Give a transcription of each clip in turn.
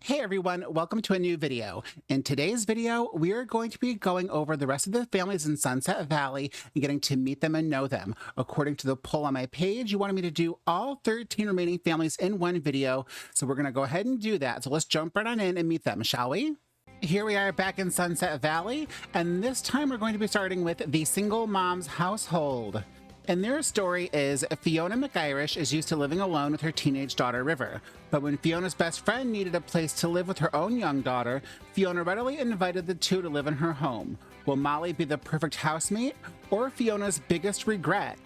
Hey everyone, welcome to a new video. In today's video, we are going to be going over the rest of the families in Sunset Valley and getting to meet them and know them. According to the poll on my page, you wanted me to do all 13 remaining families in one video, so we're going to go ahead and do that. So let's jump right on in and meet them, shall we? Here we are back in Sunset Valley, and this time we're going to be starting with the single mom's household. And their story is Fiona McIrish is used to living alone with her teenage daughter, River. But when Fiona's best friend needed a place to live with her own young daughter, Fiona readily invited the two to live in her home. Will Molly be the perfect housemate or Fiona's biggest regret?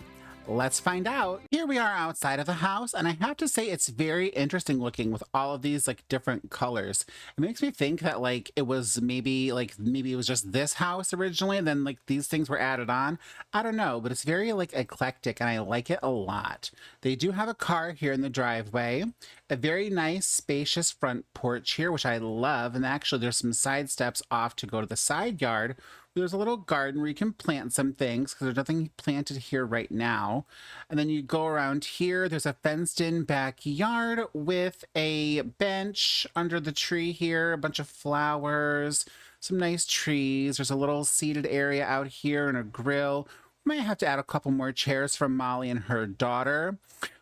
Let's find out. Here we are outside of the house, and I have to say it's very interesting looking with all of these like different colors. It makes me think that it was maybe it was just this house originally and then these things were added on. I don't know, but it's very eclectic and I like it a lot. They do have a car here in the driveway, a very nice spacious front porch here, which I love, and actually there's some side steps off to go to the side yard. There's a little garden where you can plant some things because there's nothing planted here right now. And then you go around here, there's a fenced in backyard with a bench under the tree here, a bunch of flowers, some nice trees. There's a little seated area out here and a grill. We might have to add a couple more chairs for Molly and her daughter.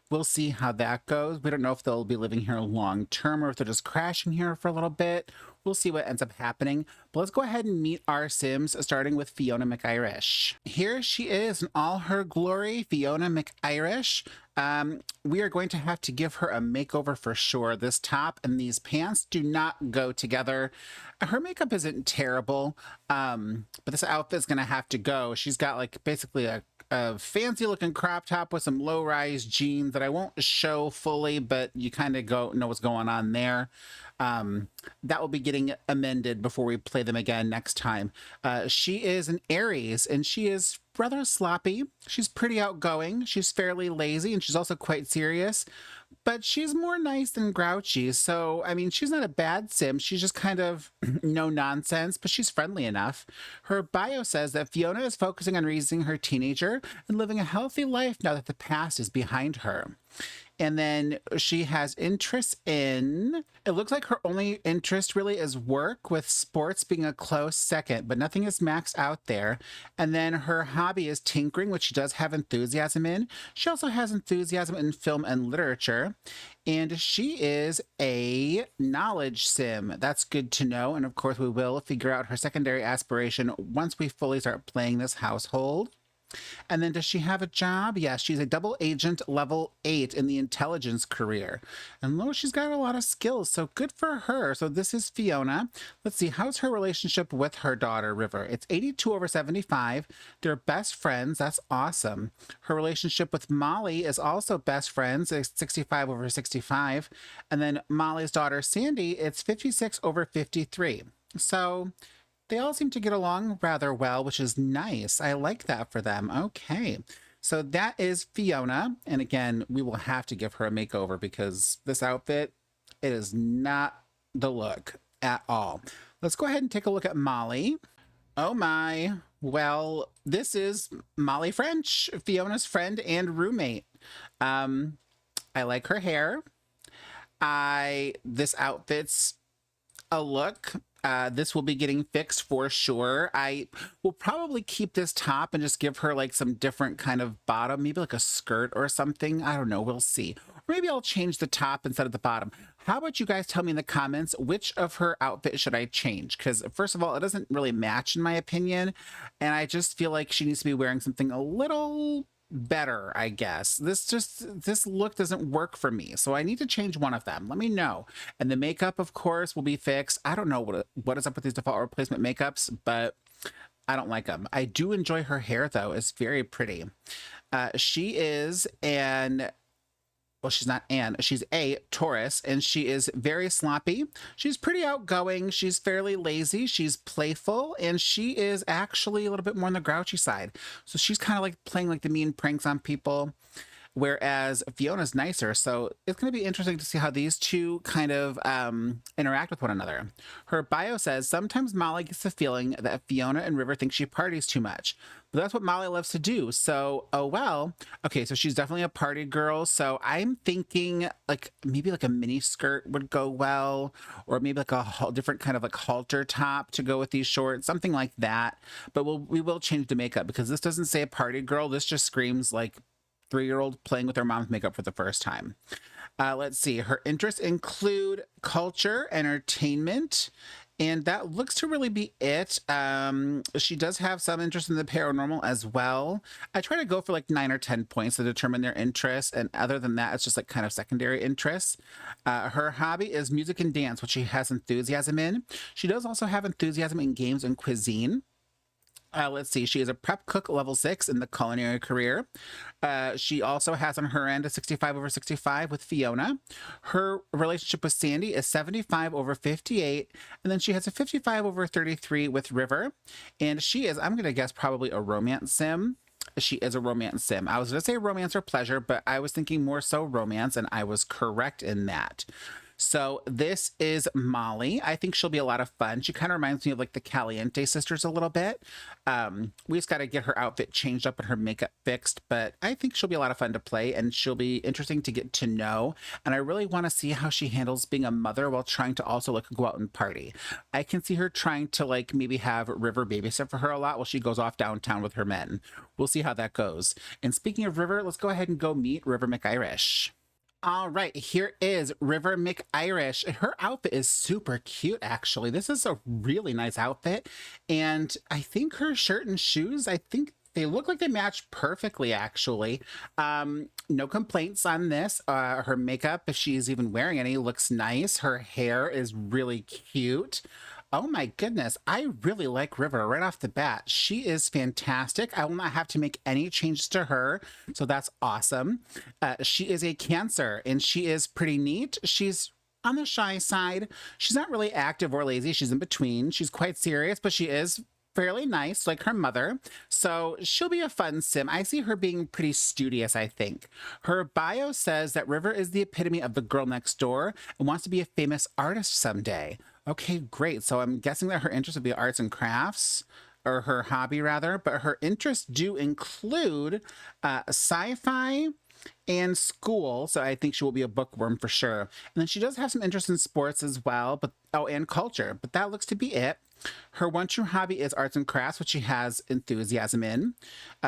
We'll see how that goes. We don't know if they'll be living here long term or if they're just crashing here for a little bit. We'll see what ends up happening. But let's go ahead and meet our Sims, starting with Fiona McIrish. Here she is in all her glory, Fiona McIrish. We are going to have to give her a makeover for sure. This top and these pants do not go together. Her makeup isn't terrible, but this outfit's going to have to go. She's got basically a fancy looking crop top with some low-rise jeans that I won't show fully, but you kind of know what's going on there. That will be getting amended before we play them again next time. She is an Aries, and she is rather sloppy. She's pretty outgoing. She's fairly lazy, and she's also quite serious, but she's more nice than grouchy. So, I mean, she's not a bad sim. She's just kind of no nonsense, but she's friendly enough. Her bio says that Fiona is focusing on raising her teenager and living a healthy life now that the past is behind her. And then she has interests in, it looks like her only interest really is work, with sports being a close second, but nothing is maxed out there. And then her hobby is tinkering, which she does have enthusiasm in. She also has enthusiasm in film and literature. And she is a knowledge sim. That's good to know. And of course, we will figure out her secondary aspiration once we fully start playing this household. And then does she have a job? Yes, she's a double agent level 8 in the intelligence career. And she's got a lot of skills, so good for her. So this is Fiona. Let's see, how's her relationship with her daughter, River? It's 82/75. They're best friends. That's awesome. Her relationship with Molly is also best friends. It's 65/65. And then Molly's daughter, Sandy, it's 56/53. So they all seem to get along rather well, which is nice. I like that for them. Okay. So that is Fiona. And again, we will have to give her a makeover because this outfit, it is not the look at all. Let's go ahead and take a look at Molly. Oh my. Well, this is Molly French, Fiona's friend and roommate. I like her hair. This outfit's a look. This will be getting fixed for sure. I will probably keep this top and just give her some different kind of bottom, maybe a skirt or something. I don't know. We'll see. Or maybe I'll change the top instead of the bottom. How about you guys tell me in the comments which of her outfit should I change? Because first of all, it doesn't really match in my opinion. And I just feel like she needs to be wearing something a little better, I guess. This look doesn't work for me, so I need to change one of them. Let me know. And the makeup, of course, will be fixed. I don't know what is up with these default replacement makeups, but I don't like them. I do enjoy her hair, though. It's very pretty. She is she's not Anne. She's a Taurus, and she is very sloppy. She's pretty outgoing. She's fairly lazy. She's playful, and she is actually a little bit more on the grouchy side. So she's kind of playing the mean pranks on people. whereas Fiona's nicer. So it's going to be interesting to see how these two kind of interact with one another. Her bio says, sometimes Molly gets the feeling that Fiona and River think she parties too much. But that's what Molly loves to do. So, oh well. Okay, so she's definitely a party girl. So I'm thinking like maybe like a mini skirt would go well, or maybe like a different kind of like halter top to go with these shorts, something like that. But we will change the makeup because this doesn't say a party girl. This just screams like 3-year-old playing with their mom's makeup for the first time. Let's see. Her interests include culture, entertainment, and that looks to really be it. She does have some interest in the paranormal as well. I try to go for like 9 or 10 points to determine their interests. And other than that, it's just like kind of secondary interests. Her hobby is music and dance, which she has enthusiasm in. She does also have enthusiasm in games and cuisine. Let's see. She is a prep cook level 6 in the culinary career. She also has on her end a 65/65 with Fiona. Her relationship with Sandy is 75/58. And then she has a 55/33 with River. And she is, I'm going to guess, probably a romance sim. She is a romance sim. I was going to say romance or pleasure, but I was thinking more so romance, and I was correct in that. So this is Molly. I think she'll be a lot of fun. She kind of reminds me of like the Caliente sisters a little bit. We just got to get her outfit changed up and her makeup fixed, but I think she'll be a lot of fun to play and she'll be interesting to get to know. And I really want to see how she handles being a mother while trying to also like go out and party. I can see her trying to like maybe have River babysit for her a lot while she goes off downtown with her men. We'll see how that goes. And speaking of River, let's go ahead and go meet River McIrish. All right, here is River McIrish. Her outfit is super cute, actually. This is a really nice outfit. And I think her shirt and shoes, I think they look like they match perfectly, actually. No complaints on this. Her makeup, if she's even wearing any, looks nice. Her hair is really cute. Oh my goodness, I really like River right off the bat. She is fantastic. I will not have to make any changes to her, so that's awesome. She is a Cancer, and she is pretty neat. She's on the shy side. She's not really active or lazy. She's in between. She's quite serious, but she is fairly nice, like her mother. So she'll be a fun sim. I see her being pretty studious, I think. Her bio says that River is the epitome of the girl next door and wants to be a famous artist someday. Okay, great. So I'm guessing that her interest would be arts and crafts, or her hobby rather, but her interests do include sci-fi and school. So I think she will be a bookworm for sure. And then she does have some interest in sports as well, but and culture, but that looks to be it. Her one true hobby is arts and crafts, which she has enthusiasm in.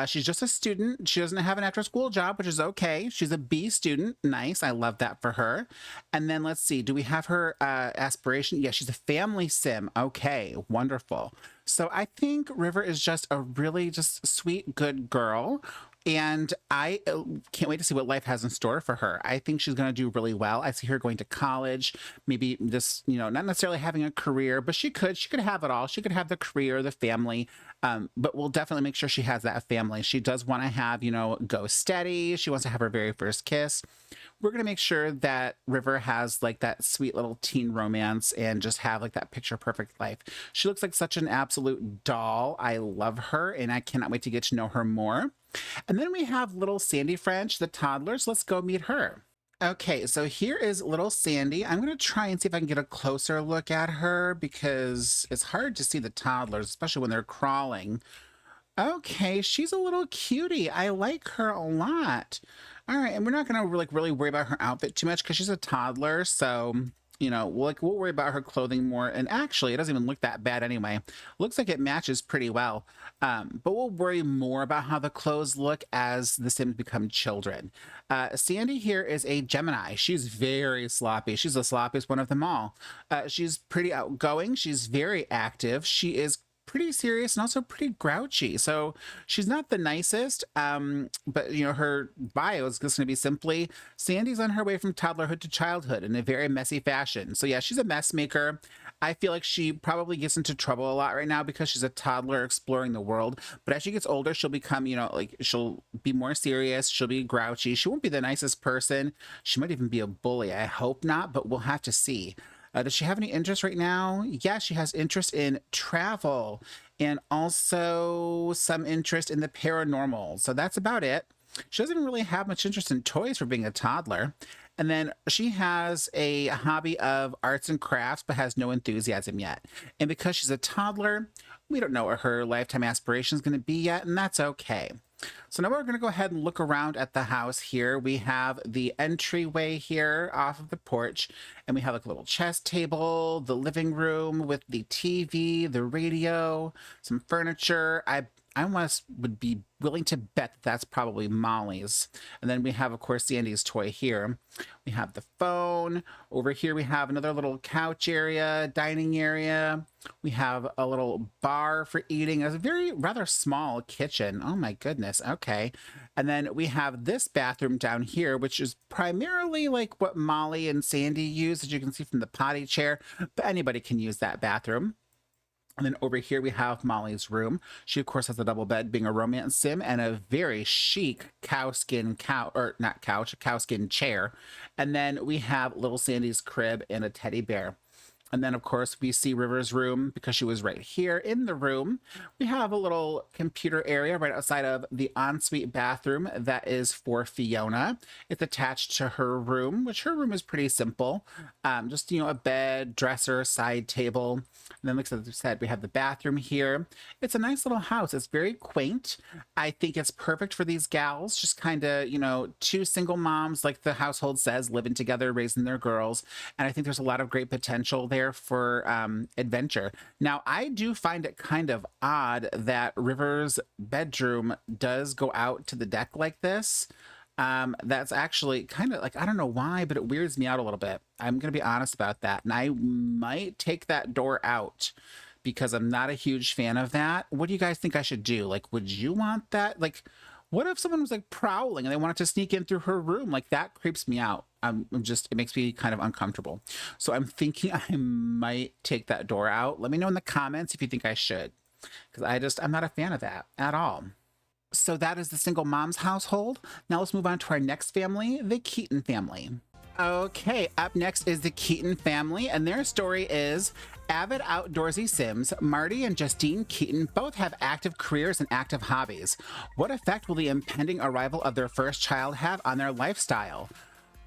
She's just a student. She doesn't have an after-school job, which is okay. She's a B student. Nice. I love that for her. And then let's see. Do we have her aspiration? Yeah, she's a family sim. Okay, wonderful. So I think River is just a really just sweet, good girl. And I can't wait to see what life has in store for her. I think she's going to do really well. I see her going to college, maybe just, not necessarily having a career, but she could have it all. She could have the career, the family, but we'll definitely make sure she has that family. She does want to have, go steady. She wants to have her very first kiss. We're going to make sure that River has like that sweet little teen romance and just have like that picture perfect life. She looks like such an absolute doll. I love her and I cannot wait to get to know her more. And then we have little Sandy French, the toddler. So let's go meet her. Okay, so here is little Sandy. I'm going to try and see if I can get a closer look at her because it's hard to see the toddlers, especially when they're crawling. Okay, she's a little cutie. I like her a lot. All right, and we're not going to really worry about her outfit too much because she's a toddler, so we'll worry about her clothing more. And actually, it doesn't even look that bad anyway. Looks like it matches pretty well. But we'll worry more about how the clothes look as the Sims become children. Sandy here is a Gemini. She's very sloppy. She's the sloppiest one of them all. She's pretty outgoing. She's very active. She is pretty serious and also pretty grouchy. So she's not the nicest, but her bio is just going to be simply Sandy's on her way from toddlerhood to childhood in a very messy fashion. So yeah, she's a mess maker. I feel like she probably gets into trouble a lot right now because she's a toddler exploring the world. But as she gets older, she'll become, she'll be more serious. She'll be grouchy. She won't be the nicest person. She might even be a bully. I hope not, but we'll have to see. Does she have any interest right now? Yeah, she has interest in travel and also some interest in the paranormal. So that's about it. She doesn't really have much interest in toys for being a toddler. And then she has a hobby of arts and crafts, but has no enthusiasm yet. And because she's a toddler, we don't know what her lifetime aspiration is going to be yet, and that's okay. So now we're going to go ahead and look around at the house here. We have the entryway here off of the porch, and we have like a little chess table, the living room with the TV, the radio, some furniture. I almost would be willing to bet that that's probably Molly's. And then we have, of course, Sandy's toy here. We have the phone. Over here we have another little couch area, dining area. We have a little bar for eating. A very rather small kitchen. Oh my goodness. Okay. And then we have this bathroom down here, which is primarily like what Molly and Sandy use, as you can see from the potty chair. But anybody can use that bathroom. And then over here we have Molly's room. She, of course, has a double bed, being a romance sim, and a very chic cowskin chair. And then we have little Sandy's crib and a teddy bear. And then, of course, we see River's room because she was right here in the room. We have a little computer area right outside of the ensuite bathroom that is for Fiona. It's attached to her room, which her room is pretty simple. Just, a bed, dresser, side table. And then, like I said, we have the bathroom here. It's a nice little house. It's very quaint. I think it's perfect for these gals. Just kind of, two single moms, like the household says, living together, raising their girls. And I think there's a lot of great potential there for adventure. Now, I do find it kind of odd that River's bedroom does go out to the deck like this. That's actually kind of like, I don't know why, but it weirds me out a little bit. I'm going to be honest about that. And I might take that door out because I'm not a huge fan of that. What do you guys think I should do? Like, would you want that? Like, what if someone was like prowling and they wanted to sneak in through her room? Like, that creeps me out. It makes me kind of uncomfortable. So I'm thinking I might take that door out. Let me know in the comments if you think I should, because I'm not a fan of that at all. So that is the single mom's household. Now let's move on to our next family, the Keaton family. Okay, up next is the Keaton family, and their story is avid outdoorsy sims. Marty and Justine Keaton both have active careers and active hobbies. What effect will the impending arrival of their first child have on their lifestyle?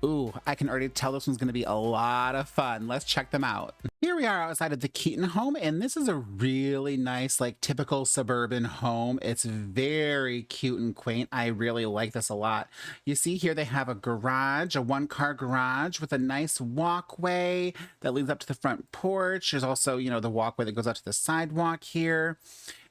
Ooh, I can already tell this one's going to be a lot of fun. Let's check them out. Here we are outside of the Keaton home, and this is a really nice, like, typical suburban home. It's very cute and quaint. I really like this a lot. You see here they have a garage, a one-car garage with a nice walkway that leads up to the front porch. There's also, the walkway that goes out to the sidewalk here.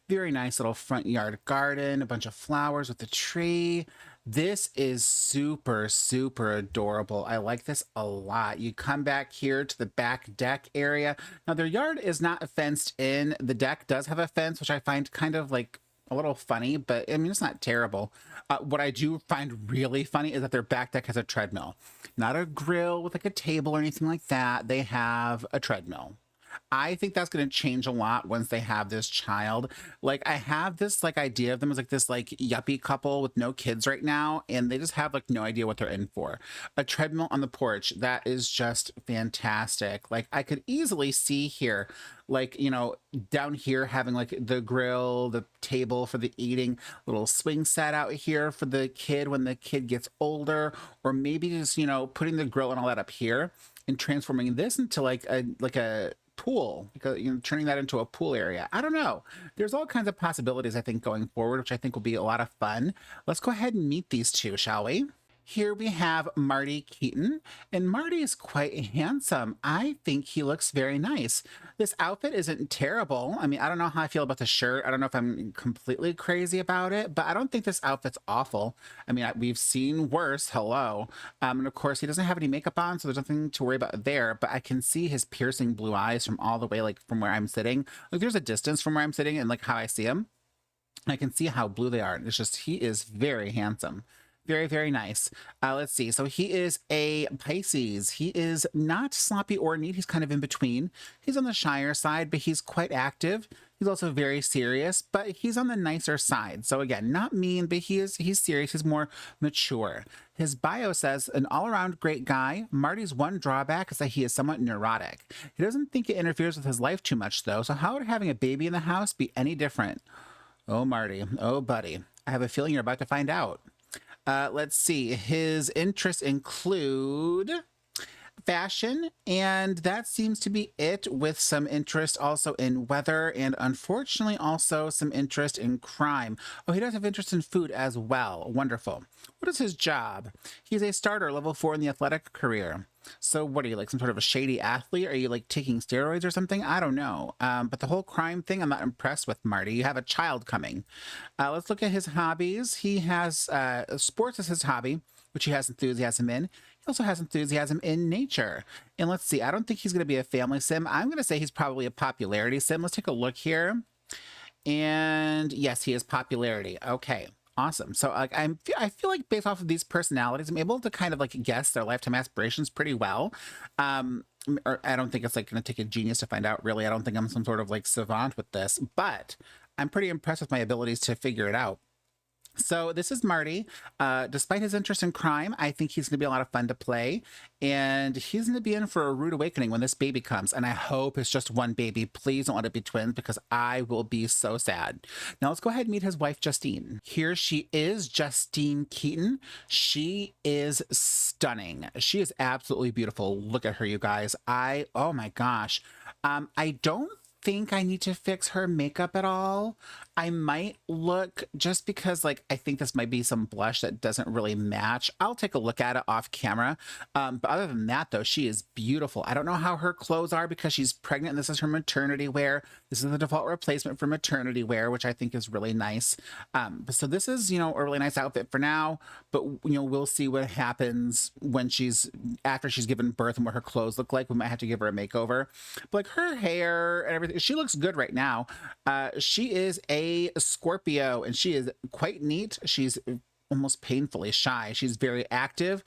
Very nice little front yard garden, a bunch of flowers with a tree. This is super, super adorable. I like this a lot. You come back here to the back deck area. Now, their yard is not fenced in. The deck does have a fence, which I find kind of like a little funny, but I mean, it's not terrible. What I do find really funny is that their back deck has a treadmill. Not a grill with like a table or anything like that. They have a treadmill. I think that's going to change a lot once they have this child. Like, I have this like idea of them as like this like yuppie couple with no kids right now, and they just have like no idea what they're in for. A treadmill on the porch, that is just fantastic. Like, I could easily see here, like, down here having like the grill, the table for the eating, little swing set out here for the kid when the kid gets older, or maybe just, putting the grill and all that up here and transforming this into like a pool, because turning that into a pool area. I don't know. There's all kinds of possibilities, I think, going forward, which I think will be a lot of fun. Let's go ahead and meet these two, shall we? Here we have Marty Keaton, and Marty is quite handsome. I think he looks very nice. This outfit isn't terrible. I mean, I don't know how I feel about the shirt. I don't know if I'm completely crazy about it, but I don't think this outfit's awful. I mean, we've seen worse. Hello. And of course, he doesn't have any makeup on, so there's nothing to worry about there, but I can see his piercing blue eyes from all the way, like, from where I'm sitting. Like, there's a distance from where I'm sitting and, like, how I see him. I can see how blue they are. It's just, he is very handsome. Very, very nice. Let's see. So he is a Pisces. He is not sloppy or neat. He's kind of in between. He's on the shyer side, but he's quite active. He's also very serious, but he's on the nicer side. So again, not mean, but he's serious. He's more mature. His bio says, an all-around great guy. Marty's one drawback is that he is somewhat neurotic. He doesn't think it interferes with his life too much, though. So how would having a baby in the house be any different? Oh, Marty. Oh, buddy. I have a feeling you're about to find out. Let's see. His interests include fashion, and that seems to be it, with some interest also in weather and unfortunately also some interest in crime. Oh, he does have interest in food as well. Wonderful. What is his job? He's a starter, level 4 in the athletic career. So what are you, like some sort of a shady athlete? Are you like taking steroids or something? I don't know. But the whole crime thing, I'm not impressed with, Marty. You have a child coming. Let's look at his hobbies. He has sports as his hobby, which he has enthusiasm in. He also has enthusiasm in nature. And let's see, I don't think he's going to be a family sim. I'm going to say he's probably a popularity sim. Let's take a look here. And yes, he is popularity. Okay. Awesome. So like I feel like based off of these personalities, I'm able to kind of like guess their lifetime aspirations pretty well. Or I don't think it's like going to take a genius to find out, really. I don't think I'm some sort of like savant with this, but I'm pretty impressed with my abilities to figure it out. So this is Marty. Despite his interest in crime, I think he's going to be a lot of fun to play. And he's going to be in for a rude awakening when this baby comes. And I hope it's just one baby. Please don't let it be twins because I will be so sad. Now let's go ahead and meet his wife, Justine. Here she is, Justine Keaton. She is stunning. She is absolutely beautiful. Look at her, you guys. Oh my gosh. I don't think I need to fix her makeup at all. I might look, just because like I think this might be some blush that doesn't really match. I'll take a look at it off camera. But other than that though, she is beautiful. I don't know how her clothes are because she's pregnant and this is her maternity wear. This is the default replacement for maternity wear, which I think is really nice. So this is, you know, a really nice outfit for now, but you know, we'll see what happens when after she's given birth and what her clothes look like. We might have to give her a makeover. But like her hair and everything, she looks good right now. She is a Scorpio and she is quite neat. She's almost painfully shy. She's very active.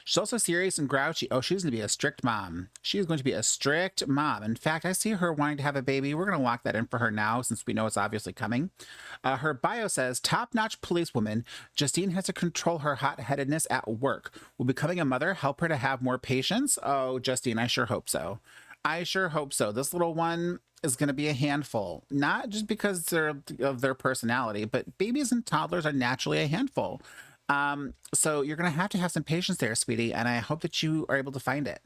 She's also serious and grouchy. Oh, she's going to be a strict mom. She is going to be a strict mom. In fact, I see her wanting to have a baby. We're going to lock that in for her now since we know it's obviously coming. Her bio says, top-notch policewoman, Justine has to control her hot-headedness at work. Will becoming a mother help her to have more patience? Oh, Justine, I sure hope so. I sure hope so. This little one is going to be a handful, not just because of their personality, but babies and toddlers are naturally a handful. So you're going to have some patience there, sweetie, and I hope that you are able to find it.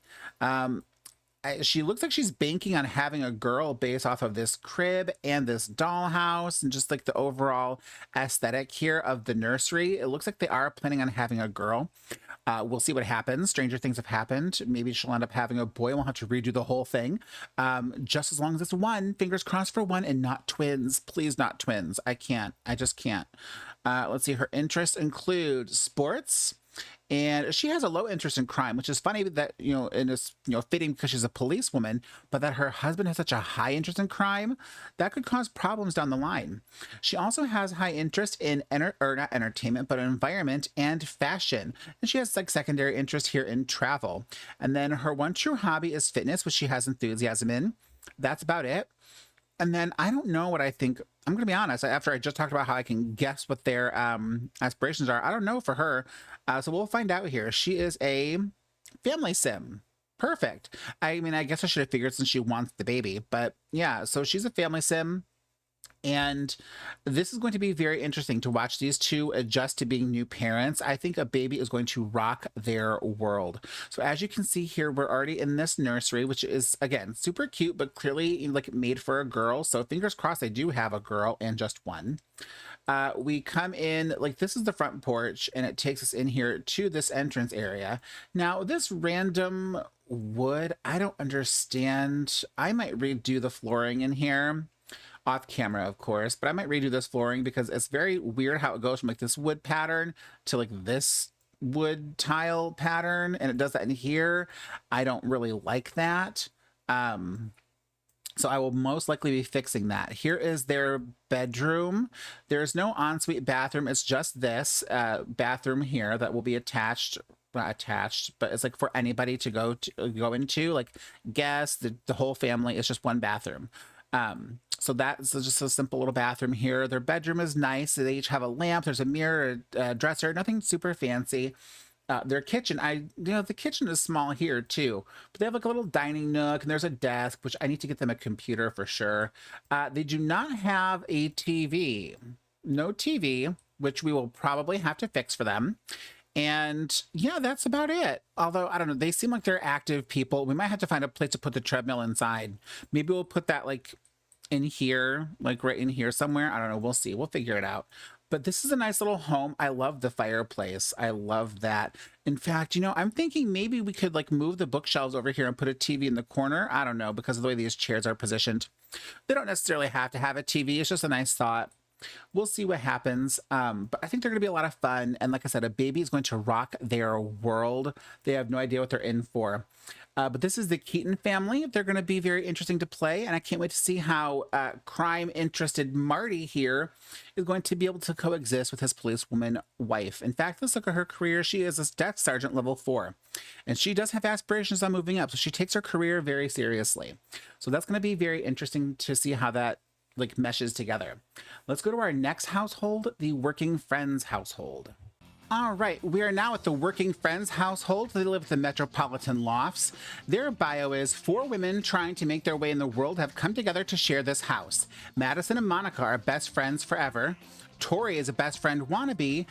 She looks like she's banking on having a girl based off of this crib and this dollhouse and just like the overall aesthetic here of the nursery. It looks like they are planning on having a girl. We'll see what happens. Stranger things have happened. Maybe she'll end up having a boy. We'll have to redo the whole thing. Just as long as it's one, fingers crossed for one and not twins. Please, not twins. I can't. I just can't. Let's see. Her interests include sports. And she has a low interest in crime, which is funny that, you know, and it's, you know, fitting because she's a policewoman, but that her husband has such a high interest in crime, that could cause problems down the line. She also has high interest in, not entertainment, but environment and fashion. And she has like secondary interest here in travel. And then her one true hobby is fitness, which she has enthusiasm in. That's about it. And then I don't know what I think. I'm going to be honest. After I just talked about how I can guess what their aspirations are, I don't know for her. So we'll find out here. She is a family sim. Perfect. I mean, I guess I should have figured since she wants the baby. But yeah, so she's a family sim. And this is going to be very interesting to watch these two adjust to being new parents. I think a baby is going to rock their world. So as you can see here, we're already in this nursery, which is, again, super cute, but clearly like made for a girl. So fingers crossed they do have a girl and just one. We come in, like this is the front porch, and it takes us in here to this entrance area. Now, this random wood, I don't understand. I might redo the flooring in here. Off camera, of course, but I might redo this flooring because it's very weird how it goes from like this wood pattern to like this wood tile pattern, and it does that in here. I don't really like that. So I will most likely be fixing that. Here is their bedroom. There's no ensuite bathroom. It's just this bathroom here that will be attached. Not attached, but it's like for anybody to go into, like guests, the whole family. It's just one bathroom. So that's just a simple little bathroom here. Their bedroom is nice. They each have a lamp. There's a mirror, a dresser, nothing super fancy. Their kitchen, the kitchen is small here too, but they have like a little dining nook and there's a desk, which I need to get them a computer for sure. They do not have a TV. No TV. which we will probably have to fix for them. And yeah, that's about it. Although, I don't know, they seem like they're active people. We might have to find a place to put the treadmill inside. Maybe we'll put that like in here, like right in here somewhere. I don't know. We'll see. We'll figure it out. But this is a nice little home. I love the fireplace. I love that. In fact, you know, I'm thinking maybe we could like move the bookshelves over here and put a TV in the corner. I don't know, because of the way these chairs are positioned. They don't necessarily have to have a TV. It's just a nice thought. We'll see what happens. But I think they're going to be a lot of fun. And like I said, a baby is going to rock their world. They have no idea what they're in for. But this is the Keaton family. They're going to be very interesting to play. And I can't wait to see how crime-interested Marty here is going to be able to coexist with his policewoman wife. In fact, let's look at her career. She is a desk sergeant level 4. And she does have aspirations on moving up. So she takes her career very seriously. So that's going to be very interesting to see how that like meshes together. Let's go to our next household, the Working Friends household. All right, we are now at the Working Friends household. They live at the Metropolitan Lofts. Their bio is 4 women trying to make their way in the world have come together to share this house. Madison and Monica are best friends forever. Tori is a best friend wannabe.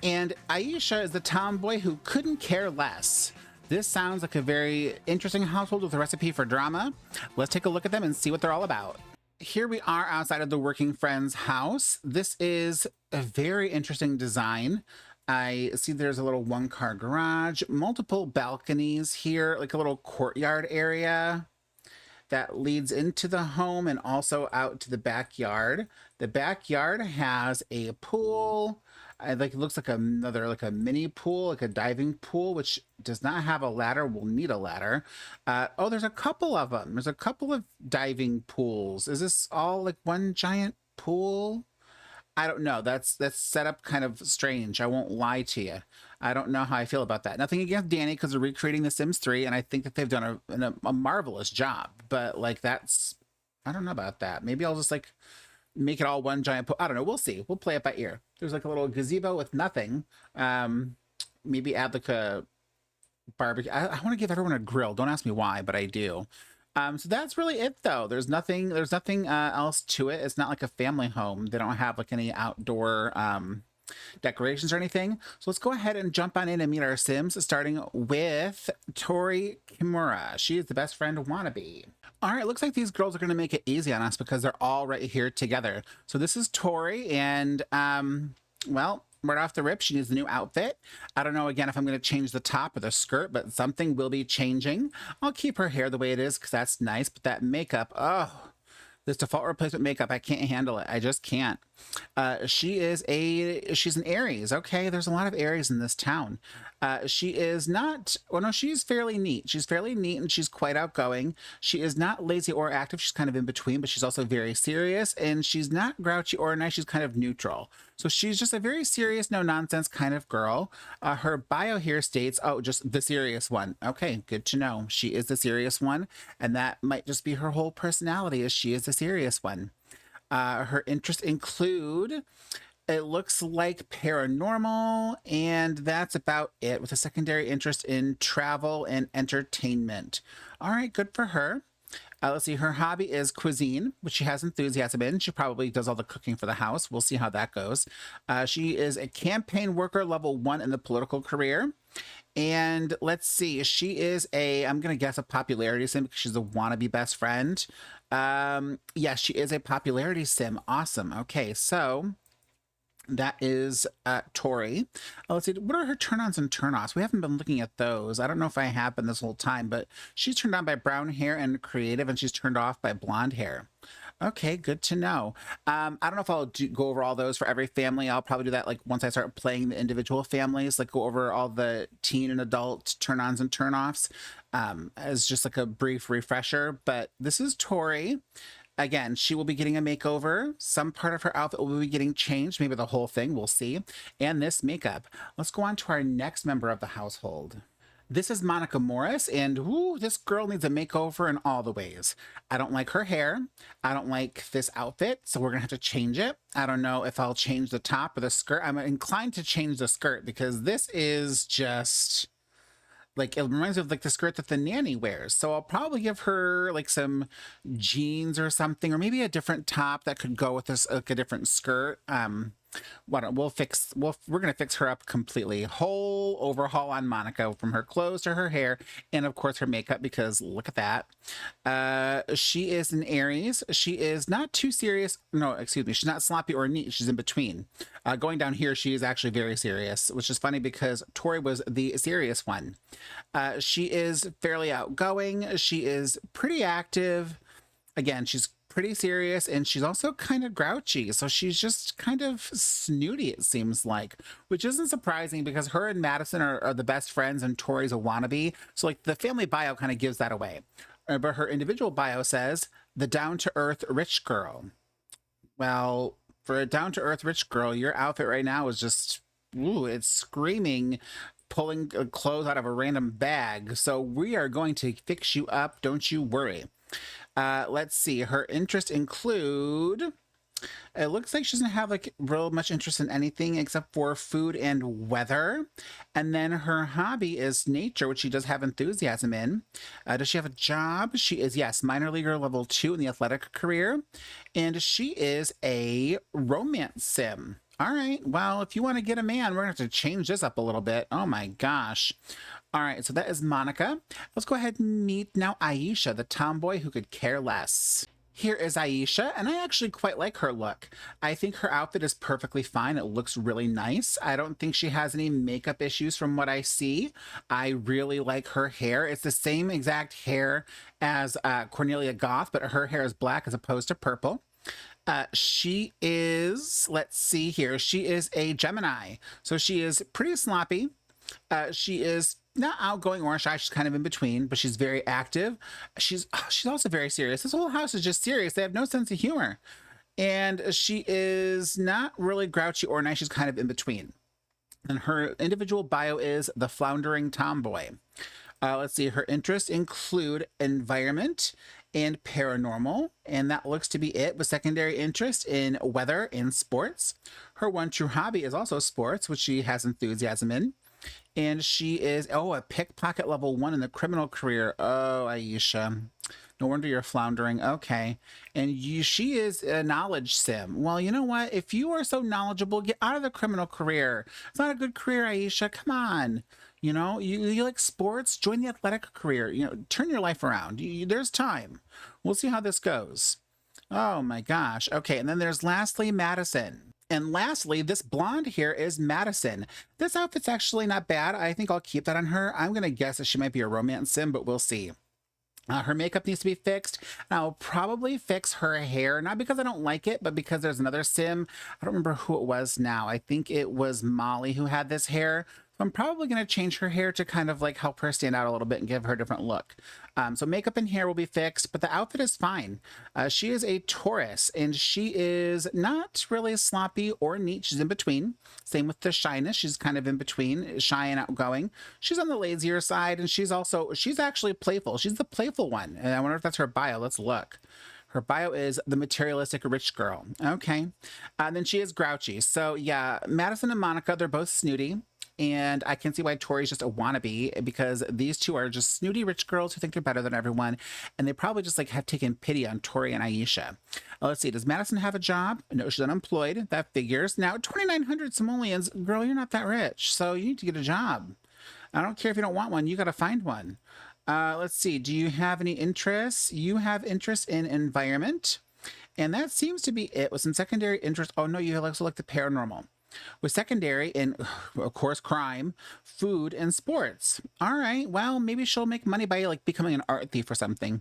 And Aisha is the tomboy who couldn't care less. This sounds like a very interesting household with a recipe for drama. Let's take a look at them and see what they're all about. Here we are outside of the Working Friends house. This is a very interesting design. I see there's a little 1-car garage, multiple balconies here, like a little courtyard area that leads into the home and also out to the backyard. The backyard has a pool. Like it looks like another like a mini pool, like a diving pool, which does not have a ladder. We'll need a ladder. Oh, there's a couple of them. There's a couple of diving pools. Is this all like one giant pool? I don't know. That's set up kind of strange. I won't lie to you. I don't know how I feel about that. Nothing against Danny because they're recreating The Sims 3, and I think that they've done a marvelous job. But like I don't know about that. Maybe I'll just like make it all one giant pool. I don't know. We'll see. We'll play it by ear. There's like a little gazebo with nothing. Maybe add like a barbecue. I want to give everyone a grill. Don't ask me why, but I do. So that's really it though. There's nothing else to it. It's not like a family home. They don't have like any outdoor decorations or anything. So let's go ahead and jump on in and meet our Sims, starting with Tori Kimura. She is the best friend wannabe. All right, looks like these girls are going to make it easy on us because they're all right here together. So this is Tori, and well, right off the rip, she needs a new outfit. I don't know, again, if I'm going to change the top or the skirt, but something will be changing. I'll keep her hair the way it is because that's nice, but that makeup, oh, this default replacement makeup, I can't handle it. I just can't. She's an Aries. Okay, there's a lot of Aries in this town. She is not, well, no, she's fairly neat. She's fairly neat and she's quite outgoing. She is not lazy or active. She's kind of in between, but she's also very serious, and she's not grouchy or nice. She's kind of neutral. So she's just a very serious, no nonsense kind of girl. Her bio here states, oh, just the serious one. Okay, good to know. She is the serious one, and that might just be her whole personality, is she is the serious one. Her interests include, it looks like paranormal, and that's about it, with a secondary interest in travel and entertainment. All right, good for her. Let's see, her hobby is cuisine, which she has enthusiasm in. She probably does all the cooking for the house. We'll see how that goes. She is a campaign worker level 1 in the political career. And let's see, she is I'm going to guess a popularity sim because she's a wannabe best friend. Yeah, she is a popularity sim. Awesome. Okay, so that is Tori. Let's see, what are her turn-ons and turn-offs? We haven't been looking at those. I don't know if I have been this whole time, but she's turned on by brown hair and creative, and she's turned off by blonde hair. Okay, good to know. I don't know if I'll go over all those for every family. I'll probably do that like once I start playing the individual families, like go over all the teen and adult turn-ons and turn-offs as just like a brief refresher. But this is Tori. Again, she will be getting a makeover. Some part of her outfit will be getting changed, maybe the whole thing, we'll see. And this makeup. Let's go on to our next member of the household. This is Monica Morris, and whoo, this girl needs a makeover in all the ways. I don't like her hair. I don't like this outfit, so we're gonna have to change it. I don't know if I'll change the top or the skirt. I'm inclined to change the skirt because this is just, like, it reminds me of like the skirt that the nanny wears. So I'll probably give her like some jeans or something, or maybe a different top that could go with this, like a different skirt. We're gonna fix her up completely. Whole overhaul on Monica, from her clothes to her hair, and of course her makeup, because look at that. She is an Aries. She is not too serious. No, excuse me. She's not sloppy or neat. She's in between. Going down here, she is actually very serious, which is funny because Tori was the serious one. She is fairly outgoing. She is pretty active. Again, she's pretty serious, and she's also kind of grouchy. So she's just kind of snooty, it seems like, which isn't surprising because her and Madison are the best friends and Tori's a wannabe. So like the family bio kind of gives that away. But her individual bio says the down-to-earth rich girl. Well, for a down-to-earth rich girl, your outfit right now is just, ooh, it's screaming pulling clothes out of a random bag. So we are going to fix you up. Don't you worry. Let's see. Her interests include. It looks like she doesn't have like real much interest in anything except for food and weather. And then her hobby is nature, which she does have enthusiasm in. Does she have a job? She is, yes, minor leaguer level 2 in the athletic career. And she is a romance sim. All right. Well, if you want to get a man, we're going to have to change this up a little bit. Oh my gosh. All right. So that is Monica. Let's go ahead and meet now Aisha, the tomboy who could care less. Here is Aisha, and I actually quite like her look. I think her outfit is perfectly fine. It looks really nice. I don't think she has any makeup issues from what I see. I really like her hair. It's the same exact hair as Cornelia Goth, but her hair is black as opposed to purple. She is, let's see here, she is a Gemini. So she is pretty sloppy. She is not outgoing or shy. She's kind of in between, but she's very active. She's also very serious. This whole house is just serious. They have no sense of humor. And she is not really grouchy or nice. She's kind of in between. And her individual bio is the floundering tomboy. Let's see, her interests include environment and paranormal, and that looks to be it, with secondary interest in weather and sports. Her one true hobby is also sports, which she has enthusiasm in. And she is, a pickpocket level 1 in the criminal career. Oh, Aisha. No wonder you're floundering. Okay. And she is a knowledge sim. Well, you know what? If you are so knowledgeable, get out of the criminal career. It's not a good career, Aisha. Come on. You know, you like sports, join the athletic career. You know, turn your life around. There's time. We'll see how this goes. Oh my gosh. Okay. And then there's lastly Madison. And lastly, this blonde here is Madison. This outfit's actually not bad. I think I'll keep that on her. I'm going to guess that she might be a romance sim, but we'll see. Her makeup needs to be fixed. And I'll probably fix her hair, not because I don't like it, but because there's another sim. I don't remember who it was now. I think it was Molly who had this hair. So I'm probably going to change her hair to kind of like help her stand out a little bit and give her a different look. So makeup and hair will be fixed, but the outfit is fine. She is a Taurus, and she is not really sloppy or neat. She's in between. Same with the shyness. She's kind of in between, shy and outgoing. She's on the lazier side, and she's actually playful. She's the playful one. And I wonder if that's her bio. Let's look. Her bio is the materialistic rich girl. Okay. And then she is grouchy. So yeah, Madison and Monica, they're both snooty. And I can see why Tori's just a wannabe, because these two are just snooty rich girls who think they're better than everyone. And they probably just like have taken pity on Tori and Aisha. Let's see. Does Madison have a job? No, she's unemployed. That figures. Now, 2,900 simoleons, girl, you're not that rich. So you need to get a job. I don't care if you don't want one. You got to find one. Let's see. Do you have any interests? You have interest in environment. And that seems to be it, with some secondary interest. Oh, no, you also like the paranormal. With secondary in, of course, crime, food, and sports. All right, well, maybe she'll make money by like becoming an art thief or something.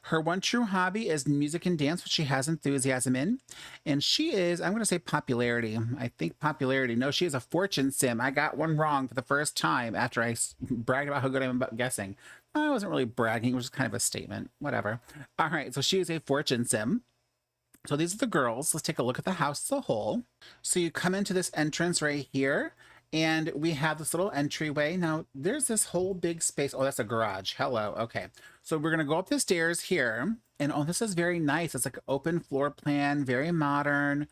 Her one true hobby is music and dance, which she has enthusiasm in. And she is, I'm going to say popularity. I think popularity. No, she is a fortune sim. I got one wrong for the first time after I bragged about how good I am about guessing. I wasn't really bragging. It was just kind of a statement. Whatever. All right, so she is a fortune sim. So these are the girls. Let's take a look at the house as a whole. So you come into this entrance right here, and we have this little entryway. Now, there's this whole big space. Oh, that's a garage. Hello. Okay. So we're going to go up the stairs here. And oh, this is very nice. It's like an open floor plan, very modern.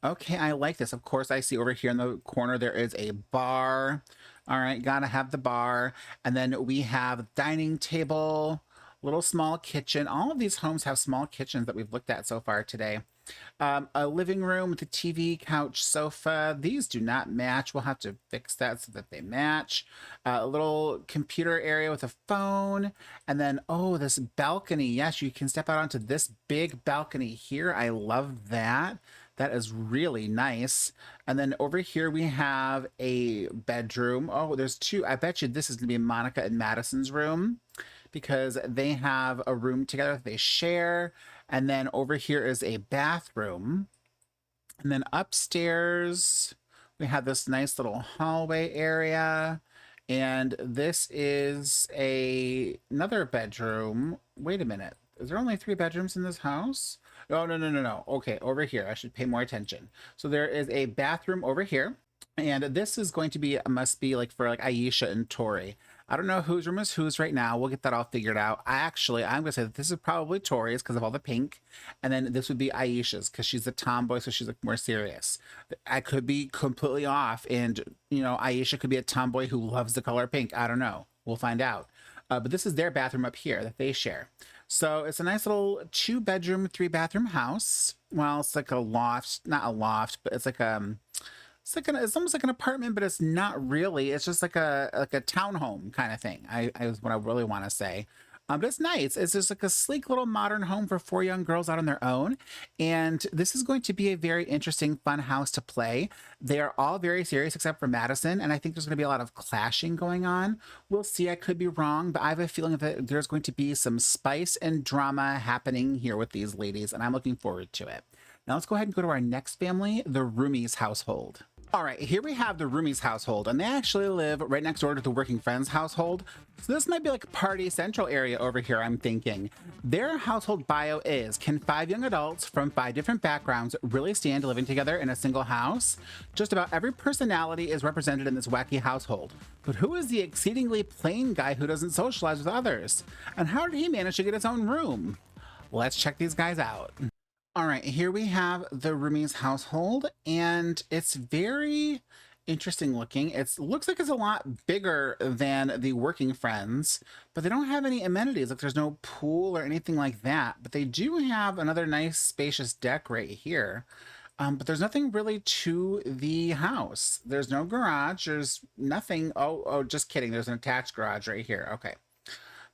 Okay, I like this. Of course, I see over here in the corner, there is a bar. All right, gotta have the bar. And then we have dining table. Little small kitchen. All of these homes have small kitchens that we've looked at so far today. A living room with a TV, couch, sofa. These do not match. We'll have to fix that so that they match. A little computer area with a phone. And then, oh, this balcony. Yes, you can step out onto this big balcony here. I love that. That is really nice. And then over here we have a bedroom. Oh, there's two. I bet you this is going to be Monica and Madison's room because they have a room together that they share. And then over here is a bathroom. And then upstairs, we have this nice little hallway area. And this is another bedroom. Wait a minute. Is there only 3 bedrooms in this house? No, no, no, no, no. Okay, over here. I should pay more attention. So there is a bathroom over here. And this is going to be, must be like for like Aisha and Tori. I don't know whose room is whose right now. We'll get that all figured out. I'm going to say that this is probably Tori's because of all the pink. And then this would be Aisha's because she's a tomboy, so she's like more serious. I could be completely off. And, you know, Aisha could be a tomboy who loves the color pink. I don't know. We'll find out. But this is their bathroom up here that they share. So it's a nice little 2-bedroom, 3-bathroom house. Well, it's like a loft, not a loft, but it's like it's almost like an apartment, but it's not really. It's just like a townhome kind of thing. I is what I really want to say. But it's nice. It's just like a sleek little modern home for 4 young girls out on their own. And this is going to be a very interesting, fun house to play. They are all very serious except for Madison. And I think there's going to be a lot of clashing going on. We'll see. I could be wrong, but I have a feeling that there's going to be some spice and drama happening here with these ladies. And I'm looking forward to it. Now let's go ahead and go to our next family, the Roomies household. All right, here we have the Roomies household, and they actually live right next door to the Working Friends household. So this might be like a party central area over here, I'm thinking. Their household bio is, can 5 young adults from 5 different backgrounds really stand living together in a single house? Just about every personality is represented in this wacky household. But who is the exceedingly plain guy who doesn't socialize with others? And how did he manage to get his own room? Let's check these guys out. All right, here we have the Roomies household, and it's very interesting looking. It looks like it's a lot bigger than the Working Friends, but they don't have any amenities. Like there's no pool or anything like that, but they do have another nice spacious deck right here. But there's nothing really to the house. There's no garage. There's nothing. Oh, just kidding. There's an attached garage right here. Okay.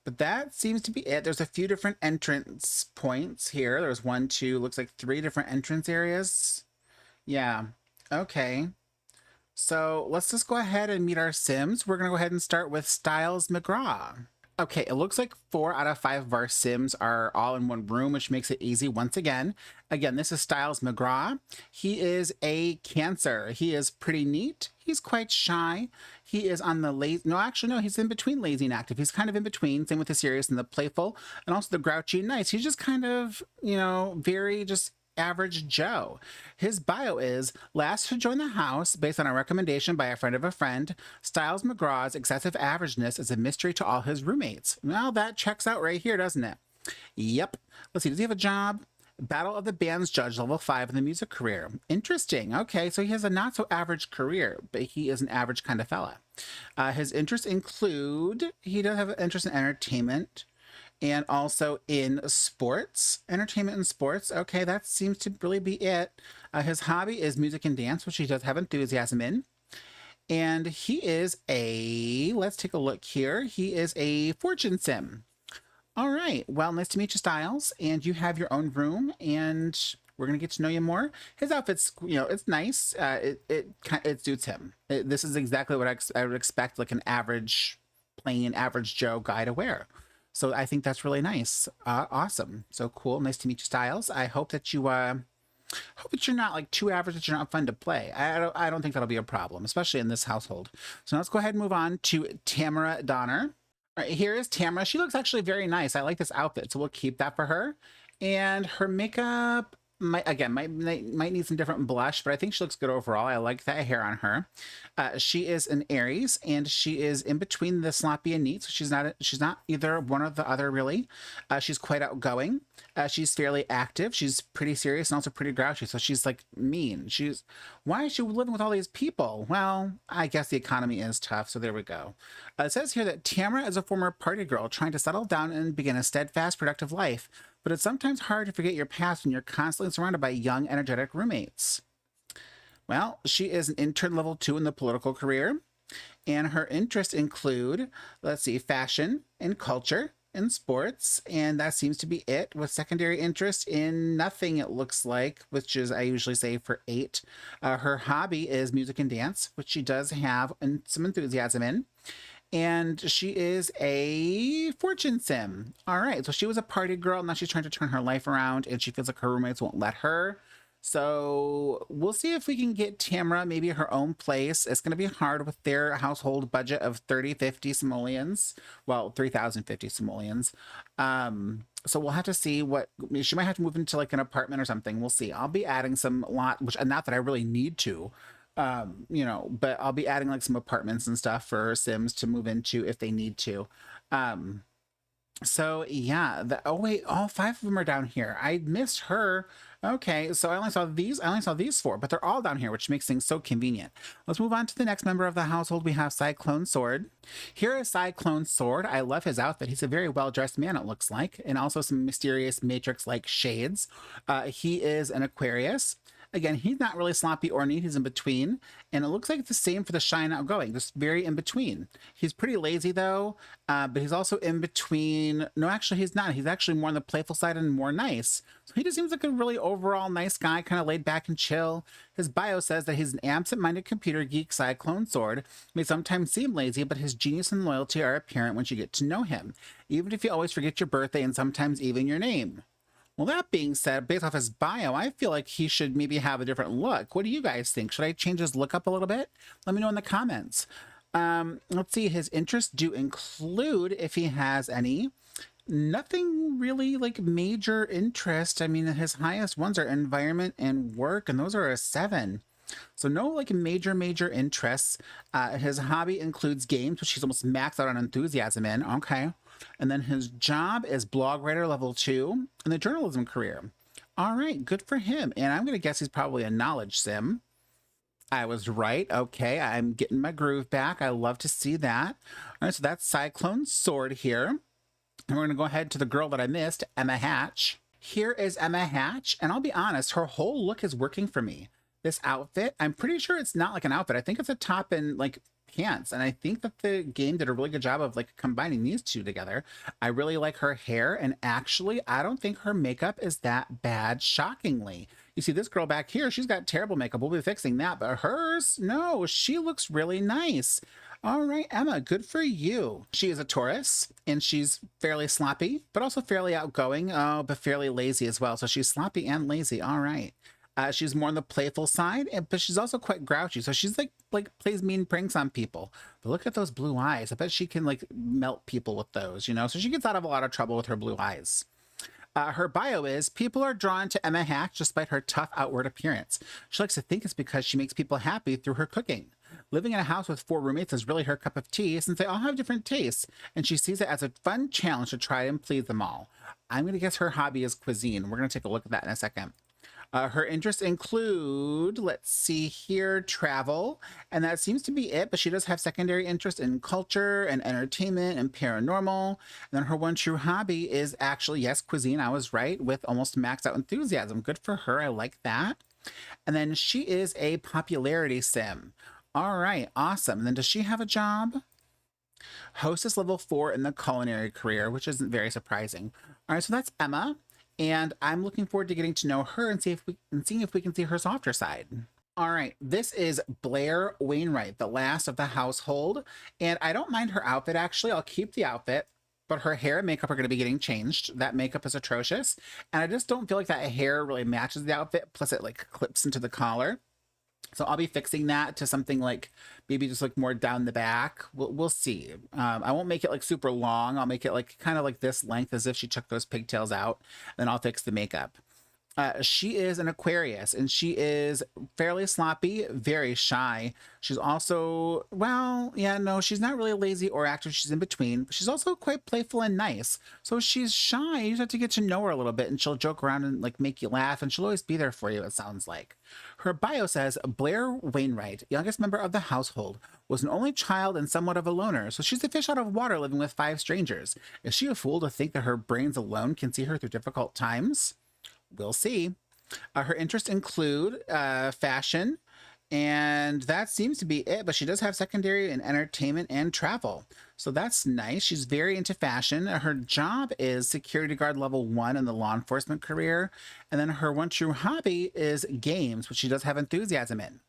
But that seems to be it. There's a few different entrance points here. There's 1, 2, looks like 3 different entrance areas. Yeah, okay. So let's just go ahead and meet our Sims. We're gonna go ahead and start with Styles McGraw. Okay, it looks like 4 out of 5 of our Sims are all in one room, which makes it easy once again. Again, this is Styles McGraw. He is a Cancer. He is pretty neat. He's quite shy. He is on the lazy, no, actually, no, he's in between lazy and active. He's kind of in between, same with the serious and the playful, and also the grouchy and nice. He's just kind of, you know, very just average Joe. His bio is, last to join the house, based on a recommendation by a friend of a friend, Styles McGraw's excessive averageness is a mystery to all his roommates. Well, that checks out right here, doesn't it? Yep. Let's see, does he have a job? Battle of the Bands judge, level 5 in the music career. Interesting. Okay, so he has a not so average career, but he is an average kind of fella. His interests include, he does have an interest in entertainment and also in sports, entertainment and sports. Okay, that seems to really be it. His hobby is music and dance, which he does have enthusiasm in. And he is let's take a look here. He is a fortune sim. All right, well, nice to meet you, Styles. And you have your own room, and we're gonna get to know you more. His outfit's, you know, it's nice. It suits him. This is exactly what I would expect, like an average, plain average Joe guy to wear. So I think that's really nice. Awesome. So cool. Nice to meet you, Styles. I hope that you hope that you're not like too average, that you're not fun to play. I don't think that'll be a problem, especially in this household. So let's go ahead and move on to Tamara Donner. All right, here is Tamara. She looks actually very nice. I like this outfit, so we'll keep that for her. And her makeup, might need some different blush, but I think she looks good overall. I like that hair on her. She is an Aries, and she is in between the sloppy and neat, so she's not either one or the other really. She's quite outgoing. She's fairly active. She's pretty serious and also pretty grouchy. So she's like mean. Why is she living with all these people? Well, I guess the economy is tough. So there we go. It says here that Tamara is a former party girl trying to settle down and begin a steadfast, productive life. But it's sometimes hard to forget your past when you're constantly surrounded by young, energetic roommates. Well, she is an intern level 2 in the political career, and her interests include, let's see, fashion and culture and sports, and that seems to be it, with secondary interest in nothing, it looks like, which is, I usually say, for 8. Her hobby is music and dance, which she does have some enthusiasm in. And she is a fortune sim. All right, so she was a party girl. Now she's trying to turn her life around, and she feels like her roommates won't let her. So we'll see if we can get Tamara maybe her own place. It's going to be hard with their household budget of 3050 simoleons. Well, 3050 simoleons. So we'll have to see what she might have to move into, like an apartment or something. We'll see. I'll be adding some lot, which not that I really need to. But I'll be adding like some apartments and stuff for Sims to move into if they need to. So yeah, oh wait, all 5 of them are down here. I missed her. Okay, so I only saw these 4, but they're all down here, which makes things so convenient. Let's move on to the next member of the household. We have Cyclone Sword. Here is Cyclone Sword. I love his outfit. He's a very well-dressed man, it looks like, and also some mysterious matrix-like shades. He is an Aquarius. Again, he's not really sloppy or neat. He's in between. And it looks like it's the same for the shy and outgoing, just very in between. He's pretty lazy, though, but he's also in between. No, actually, he's not. He's actually more on the playful side and more nice. So he just seems like a really overall nice guy, kind of laid back and chill. His bio says that he's an absent-minded computer geek, Cyclone Sword. May sometimes seem lazy, but his genius and loyalty are apparent once you get to know him, even if you always forget your birthday and sometimes even your name. Well, that being said, based off his bio, I feel like he should maybe have a different look. What do you guys think? Should I change his look up a little bit? Let me know in the comments. Let's see, his interests do include, if he has any, nothing really like major interest. I mean, his highest ones are environment and work, and those are a 7. So no like major interests. His hobby includes games, which he's almost maxed out on enthusiasm in. Okay. And then his job is blog writer level 2 in the journalism career. All right, good for him. And I'm going to guess he's probably a knowledge sim. I was right. Okay, I'm getting my groove back. I love to see that. All right, so that's Cyclone Sword here. And we're going to go ahead to the girl that I missed, Emma Hatch. Here is Emma Hatch, and I'll be honest, her whole look is working for me. This outfit, I'm pretty sure it's not like an outfit. I think it's a top and like pants, and I think that the game did a really good job of like combining these two together. I really like her hair, and actually I don't think her makeup is that bad, shockingly. You see this girl back here, she's got terrible makeup. We'll be fixing that, but hers, no, she looks really nice. All right, Emma, good for you. She is a Taurus, and she's fairly sloppy, but also fairly outgoing, but fairly lazy as well. So she's sloppy and lazy. All right. She's more on the playful side, but she's also quite grouchy. So she's like plays mean pranks on people. But look at those blue eyes. I bet she can like melt people with those, you know? So she gets out of a lot of trouble with her blue eyes. Her bio is, people are drawn to Emma Hatch despite her tough outward appearance. She likes to think it's because she makes people happy through her cooking. Living in a house with 4 roommates is really her cup of tea, since they all have different tastes, and she sees it as a fun challenge to try and please them all. I'm going to guess her hobby is cuisine. We're going to take a look at that in a second. Her interests include, let's see here, travel, and that seems to be it, but she does have secondary interest in culture and entertainment and paranormal. And then her one true hobby is actually, yes, cuisine, I was right, with almost maxed out enthusiasm. Good for her, I like that. And then she is a popularity sim. All right, awesome. And then does she have a job? Hostess level 4 in the culinary career, which isn't very surprising. All right, so that's Emma. And I'm looking forward to getting to know her and seeing if we can see her softer side. All right, this is Blair Wainwright, the last of the household. And I don't mind her outfit, actually. I'll keep the outfit, but her hair and makeup are going to be getting changed. That makeup is atrocious. And I just don't feel like that hair really matches the outfit. Plus it like clips into the collar. So I'll be fixing that to something like maybe just like more down the back. We'll see. I won't make it like super long. I'll make it like kind of like this length, as if she took those pigtails out. Then I'll fix the makeup. She is an Aquarius, and she is fairly sloppy, very shy. She's also, well, yeah, no, she's not really lazy or active. She's in between. She's also quite playful and nice. So she's shy. You just have to get to know her a little bit, and she'll joke around and like make you laugh, and she'll always be there for you, it sounds like. Her bio says Blair Wainwright, youngest member of the household, was an only child and somewhat of a loner, so she's a fish out of water living with 5 strangers. Is she a fool to think that her brains alone can see her through difficult times? We'll see. Her interests include fashion, and that seems to be it, but she does have secondary in entertainment and travel. So that's nice. She's very into fashion. Her job is security guard level 1 in the law enforcement career. And then her one true hobby is games, which she does have enthusiasm in.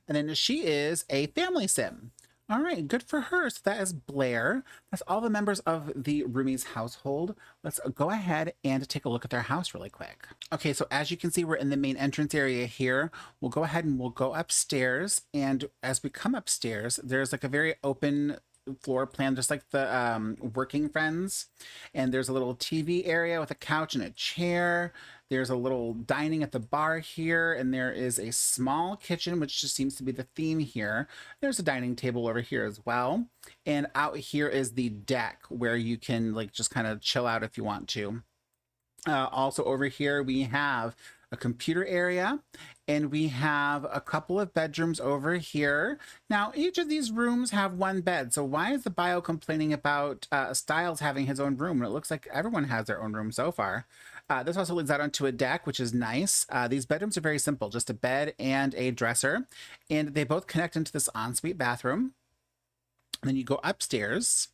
And then she is a family sim. All right, good for her. So that is Blair. That's all the members of the Roomies household. Let's go ahead and take a look at their house really quick. Okay, so as you can see, we're in the main entrance area here. We'll go ahead and we'll go upstairs. And as we come upstairs, there's like a very open floor plan, just like the working friends. And there's a little TV area with a couch and a chair. There's a little dining at the bar here, and there is a small kitchen, which just seems to be the theme here. There's a dining table over here as well. And out here is the deck where you can like just kind of chill out if you want to. Also over here, we have a computer area, and we have a couple of bedrooms over here. Now, each of these rooms have one bed. So why is the bio complaining about Styles having his own room? It looks like everyone has their own room so far. This also leads out onto a deck, which is nice. These bedrooms are very simple, just a bed and a dresser. And they both connect into this ensuite bathroom. And then you go upstairs,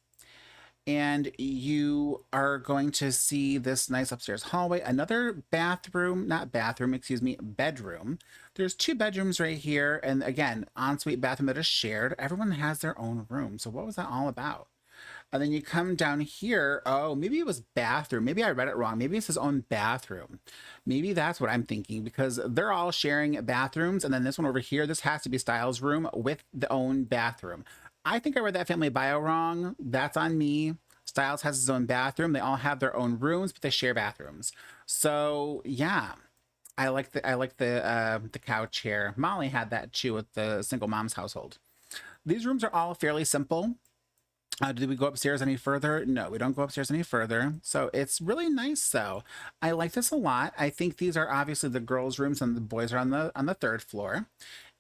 and you are going to see this nice upstairs hallway, another bathroom, not bathroom, excuse me, bedroom. There's 2 bedrooms right here, and again, ensuite bathroom that is shared. Everyone has their own room, so what was that all about? And then you come down here. Oh, maybe it was bathroom. Maybe I read it wrong. Maybe it's his own bathroom. Maybe that's what I'm thinking, because they're all sharing bathrooms, and then this one over here, this has to be Styles' room with the own bathroom. I think I read that family bio wrong. That's on me. Styles has his own bathroom. They all have their own rooms, but they share bathrooms. So yeah, I like the couch here. Molly had that too with the single mom's household. These rooms are all fairly simple. Did we go upstairs any further? No, we don't go upstairs any further. So it's really nice though. I like this a lot. I think these are obviously the girls' rooms and the boys are on the 3rd floor.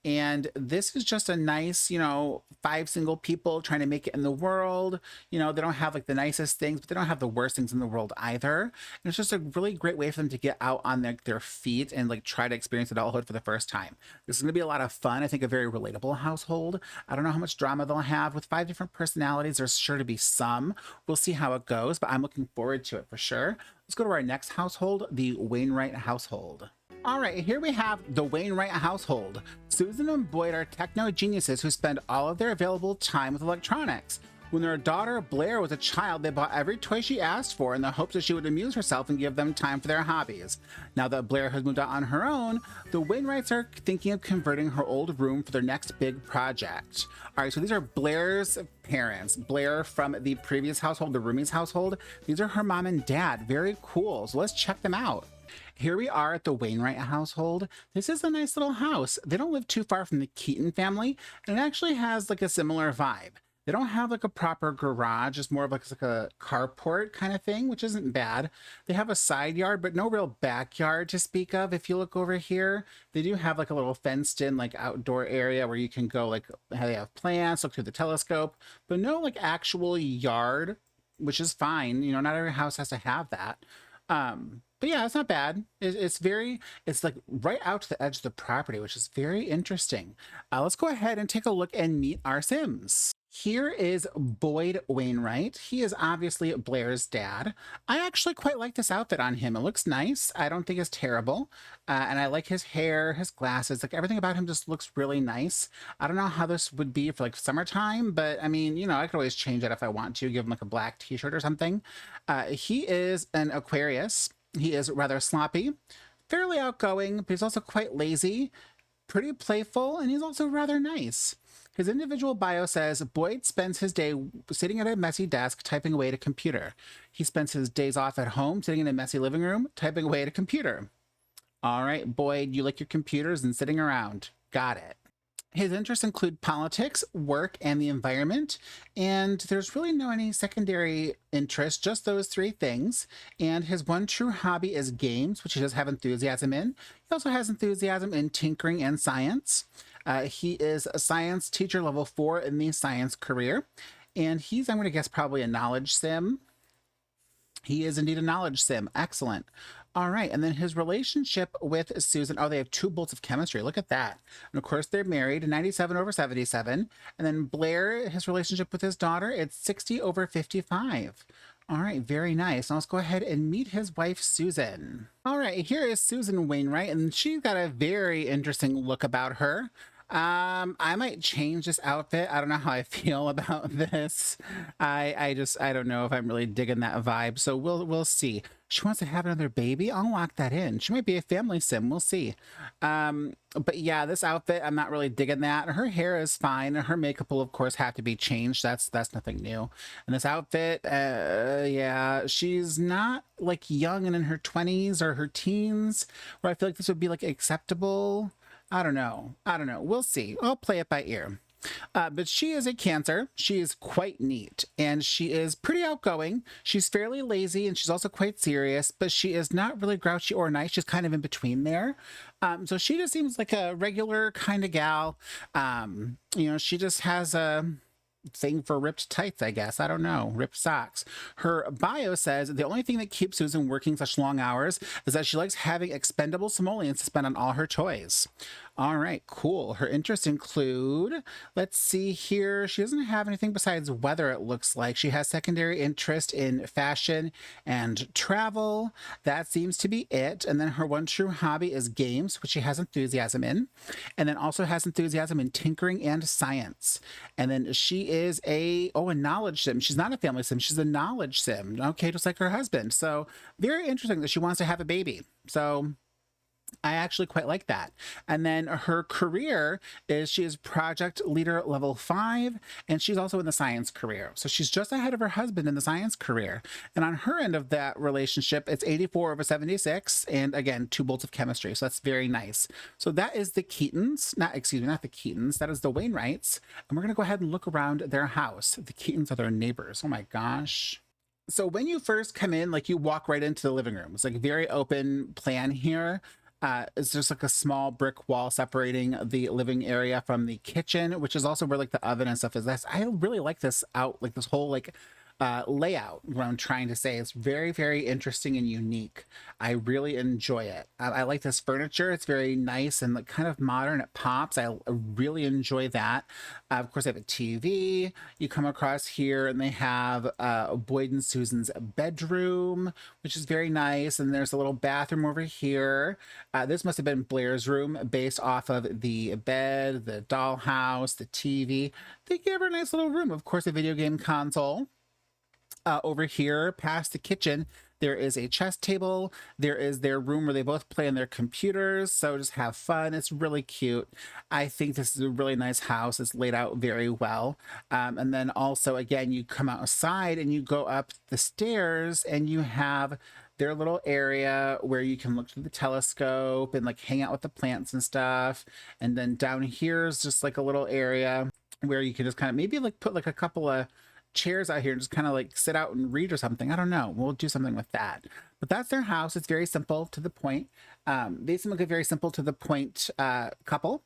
And this is just a nice, 5 single people trying to make it in the world. They don't have like the nicest things, but they don't have the worst things in the world either. And it's just a really great way for them to get out on their feet and like try to experience adulthood for the first time. This is going to be a lot of fun. I think a very relatable household. I don't know how much drama they'll have. With 5 different personalities, there's sure to be some. We'll see how it goes, but I'm looking forward to it for sure. Let's go to our next household, the Wainwright household. All right, here we have the Wainwright household. Susan and Boyd are techno geniuses who spend all of their available time with electronics. When their daughter Blair was a child, they bought every toy she asked for in the hopes that she would amuse herself and give them time for their hobbies. Now that Blair has moved out on her own, the Wainwrights are thinking of converting her old room for their next big project. All right, so these are Blair's parents. Blair from the previous household, the Roomies household. These are her mom and dad. Very cool. So let's check them out. Here we are at the Wainwright household. This is a nice little house. They don't live too far from the Keaton family, and it actually has like a similar vibe. They don't have like a proper garage. It's more of like a carport kind of thing, which isn't bad. They have a side yard, but no real backyard to speak of. If you look over here, they do have like a little fenced in like outdoor area where you can go, like they have plants, look through the telescope, but no like actual yard, which is fine. Not every house has to have that. But yeah, it's not bad. It's like right out to the edge of the property, which is very interesting. Let's go ahead and take a look and meet our Sims. Here is Boyd Wainwright. He is obviously Blair's dad. I actually quite like this outfit on him. It looks nice. I don't think it's terrible. And I like his hair, his glasses, like everything about him just looks really nice. I don't know how this would be for like summertime, but I mean, I could always change it if I want to, give him like a black t-shirt or something. He is an Aquarius. He is rather sloppy, fairly outgoing, but he's also quite lazy, pretty playful, and he's also rather nice. His individual bio says Boyd spends his day sitting at a messy desk typing away at a computer. He spends his days off at home sitting in a messy living room typing away at a computer. All right, Boyd, you like your computers and sitting around. Got it. His interests include politics, work, and the environment, and there's really no any secondary interest, just those three things. And his one true hobby is games, which he does have enthusiasm in. He also has enthusiasm in tinkering and science. He is a science teacher level 4 in the science career, and he's, I'm going to guess, probably a knowledge sim. He is indeed a knowledge sim. Excellent. All right. And then his relationship with Susan. Oh, they have 2 bolts of chemistry. Look at that. And of course, they're married, 97/77. And then Blair, his relationship with his daughter, it's 60/55. All right. Very nice. Now let's go ahead and meet his wife, Susan. All right. Here is Susan Wainwright, and she's got a very interesting look about her. I might change this outfit. I don't know how I feel about this. I don't know if I'm really digging that vibe. So we'll see. She wants to have another baby. I'll lock that in. She might be a family sim. We'll see. But yeah, this outfit, I'm not really digging that. Her hair is fine. Her makeup will of course have to be changed. That's nothing new. And this outfit, yeah, she's not like young and in her 20s or her teens, where I feel like this would be like acceptable. I don't know. We'll see. I'll play it by ear. But she is a Cancer. She is quite neat, and she is pretty outgoing. She's fairly lazy, and she's also quite serious, but she is not really grouchy or nice. She's kind of in between there. So she just seems like a regular kind of gal. She just has a thing for ripped tights, I guess. I don't know. Ripped socks. Her bio says the only thing that keeps Susan working such long hours is that she likes having expendable simoleons to spend on all her toys. All right, cool. Her interests include, let's see here. She doesn't have anything besides weather, it looks like. She has secondary interest in fashion and travel. That seems to be it. And then her one true hobby is games, which she has enthusiasm in. And then also has enthusiasm in tinkering and science. And then she is a knowledge sim. She's not a family sim. She's a knowledge sim. Okay, just like her husband. So very interesting that she wants to have a baby. So I actually quite like that. And then her career is she is project leader level 5, and she's also in the science career. So she's just ahead of her husband in the science career. And on her end of that relationship, it's 84/76, and again, 2 bolts of chemistry. So that's very nice. So that is the Keatons, not the Keatons, that is the Wainwrights. And we're going to go ahead and look around their house. The Keatons are their neighbors. Oh my gosh. So when you first come in, like you walk right into the living room. It's like a very open plan here. It's just like a small brick wall separating the living area from the kitchen, which is also where like the oven and stuff is. I really like this like this whole like layout. What I'm trying to say, it's very, very interesting and unique. I really enjoy it. I like this furniture. It's very nice and like kind of modern. It pops. I really enjoy that. Of course, they have a TV. You come across here and they have Boyd and Susan's bedroom, which is very nice. And there's a little bathroom over here. This must have been Blair's room based off of the bed, the dollhouse, the TV. They gave her a nice little room. Of course, a video game console. Over here, past the kitchen, there is a chess table. There is their room where they both play on their computers. So just have fun. It's really cute. I think this is a really nice house. It's laid out very well. And then also, again, you come outside and you go up the stairs and you have their little area where you can look through the telescope and like hang out with the plants and stuff. And then down here is just like a little area where you can just kind of maybe like put like a couple of chairs out here and just kind of like sit out and read or something. I don't know. We'll do something with that. But that's their house. It's very simple to the point. They seem like a very simple to the point couple.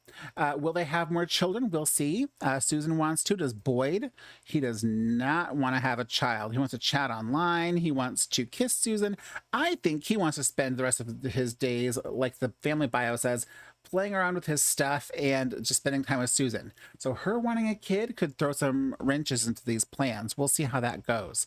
Will they have more children? We'll see. Susan wants to. Does Boyd? He does not want to have a child. He wants to chat online. He wants to kiss Susan. I think he wants to spend the rest of his days, like the family bio says, playing around with his stuff and just spending time with Susan. So her wanting a kid could throw some wrenches into these plans. We'll see how that goes.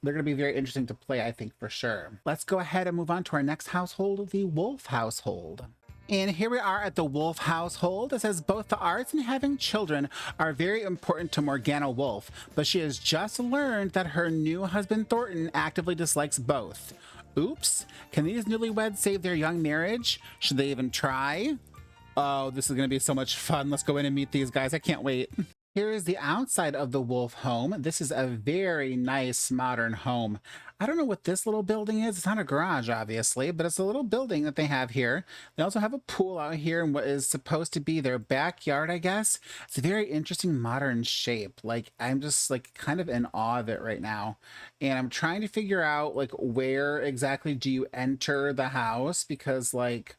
They're going to be very interesting to play, I think, for sure. Let's go ahead and move on to our next household, the Wolf household. And here we are at the Wolf household. It says both the arts and having children are very important to Morgana Wolf, but she has just learned that her new husband Thornton actively dislikes both. Oops. Can these newlyweds save their young marriage? Should they even try? Oh, this is going to be so much fun. Let's go in and meet these guys. I can't wait. Here is the outside of the wolf home. This is a very nice modern home. I don't know what this little building is. It's not a garage, obviously, but it's a little building that they have here. They also have a pool out here in what is supposed to be their backyard, I guess. It's a very interesting modern shape. Like, I'm just like kind of in awe of it right now. And I'm trying to figure out like where exactly do you enter the house, because like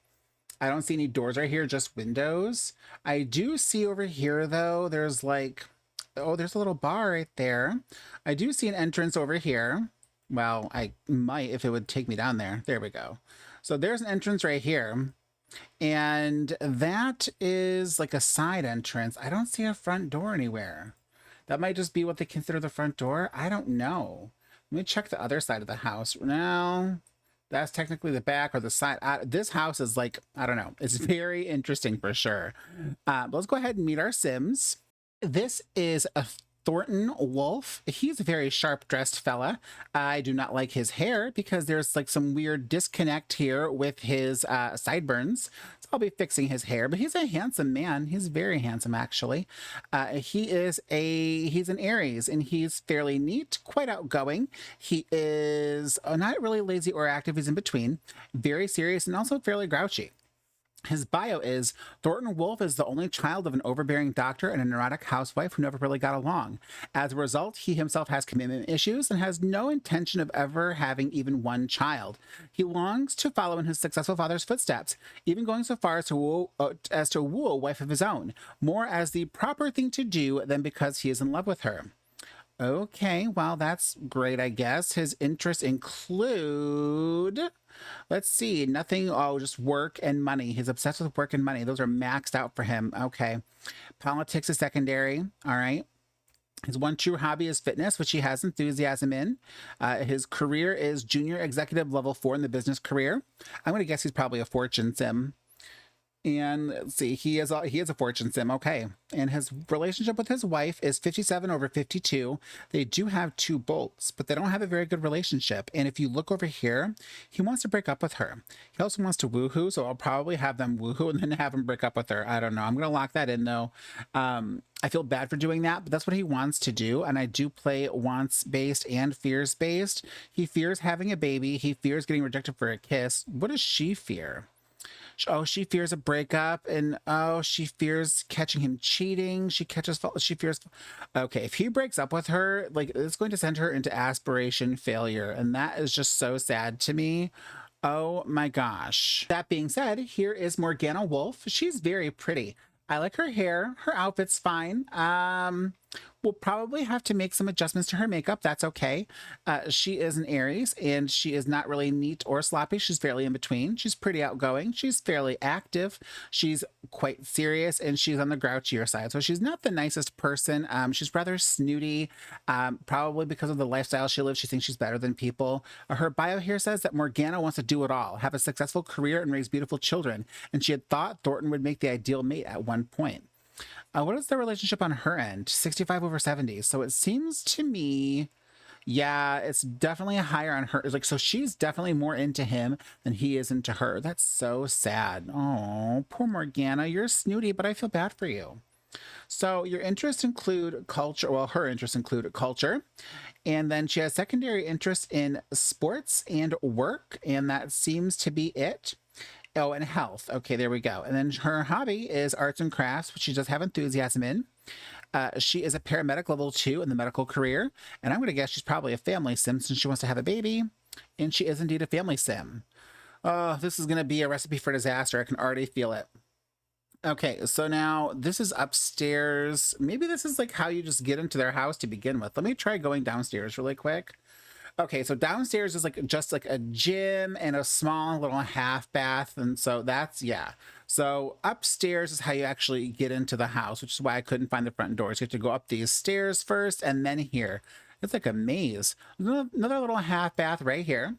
I don't see any doors right here, just windows. I do see over here though, there's like, oh, there's a little bar right there. I do see an entrance over here. Well, I might if it would take me down there. There we go. So there's an entrance right here. And that is like a side entrance. I don't see a front door anywhere. That might just be what they consider the front door. I don't know. Let me check the other side of the house. No, that's technically the back or the side. This house is like, I don't know. It's very interesting for sure. But let's go ahead and meet our Sims. This is a Thornton Wolf. He's a very sharp dressed fella. I do not like his hair because there's like some weird disconnect here with his sideburns. So I'll be fixing his hair, but he's a handsome man. He's very handsome, actually. He's an Aries, and he's fairly neat, quite outgoing. He is not really lazy or active. He's in between, very serious, and also fairly grouchy. His bio is Thornton Wolf is the only child of an overbearing doctor and a neurotic housewife who never really got along. As a result, he himself has commitment issues and has no intention of ever having even one child. He longs to follow in his successful father's footsteps, even going so far as to woo a wife of his own, more as the proper thing to do than because he is in love with her. Okay, well, that's great, I guess. His interests include, let's see, nothing, oh, just work and money. He's obsessed with work and money. Those are maxed out for him. Okay. Politics is secondary. All right. His one true hobby is fitness, which he has enthusiasm in. His career is junior executive level 4 in the business career. I'm going to guess he's probably a fortune sim. And let's see, he is a fortune sim. Okay. And his relationship with his wife is 57/52. They do have 2 bolts, but they don't have a very good relationship. And if you look over here, he wants to break up with her. He also wants to woohoo, so I'll probably have them woohoo and then have him break up with her. I don't know. I'm going to lock that in though. I feel bad for doing that, but that's what he wants to do. And I do play wants based and fears based. He fears having a baby. He fears getting rejected for a kiss. What does she fear? Oh, she fears a breakup, and oh, she fears catching him cheating. She fears. Okay, if he breaks up with her, like, it's going to send her into aspiration failure, and that is just so sad to me. Oh my gosh. That being said, here is Morgana Wolf. She's very pretty. I like her hair. Her outfit's fine. We'll probably have to make some adjustments to her makeup. That's okay. She is an Aries, and she is not really neat or sloppy. She's fairly in between. She's pretty outgoing. She's fairly active. She's quite serious, and she's on the grouchier side. So she's not the nicest person. She's rather snooty. Probably because of the lifestyle she lives, she thinks she's better than people. Her bio here says that Morgana wants to do it all, have a successful career, and raise beautiful children. And she had thought Thornton would make the ideal mate at one point. What is the relationship on her end? 65/70. So it seems to me, yeah, it's definitely higher on her. Like, so she's definitely more into him than he is into her. That's so sad. Oh, poor Morgana. You're snooty, but I feel bad for you. So your interests include culture. Well, her interests include culture. And then she has secondary interests in sports and work. And that seems to be it. Oh, and health. Okay, there we go. And then her hobby is arts and crafts, which she does have enthusiasm in. She is a paramedic level 2 in the medical career. And I'm going to guess she's probably a family sim since she wants to have a baby. And she is indeed a family sim. Oh, this is going to be a recipe for disaster. I can already feel it. Okay, so now this is upstairs. Maybe this is like how you just get into their house to begin with. Let me try going downstairs really quick. Okay, so downstairs is like just like a gym and a small little half bath. And so that's, yeah. So upstairs is how you actually get into the house, which is why I couldn't find the front doors. You have to go up these stairs first and then here. It's like a maze. Another little half bath right here.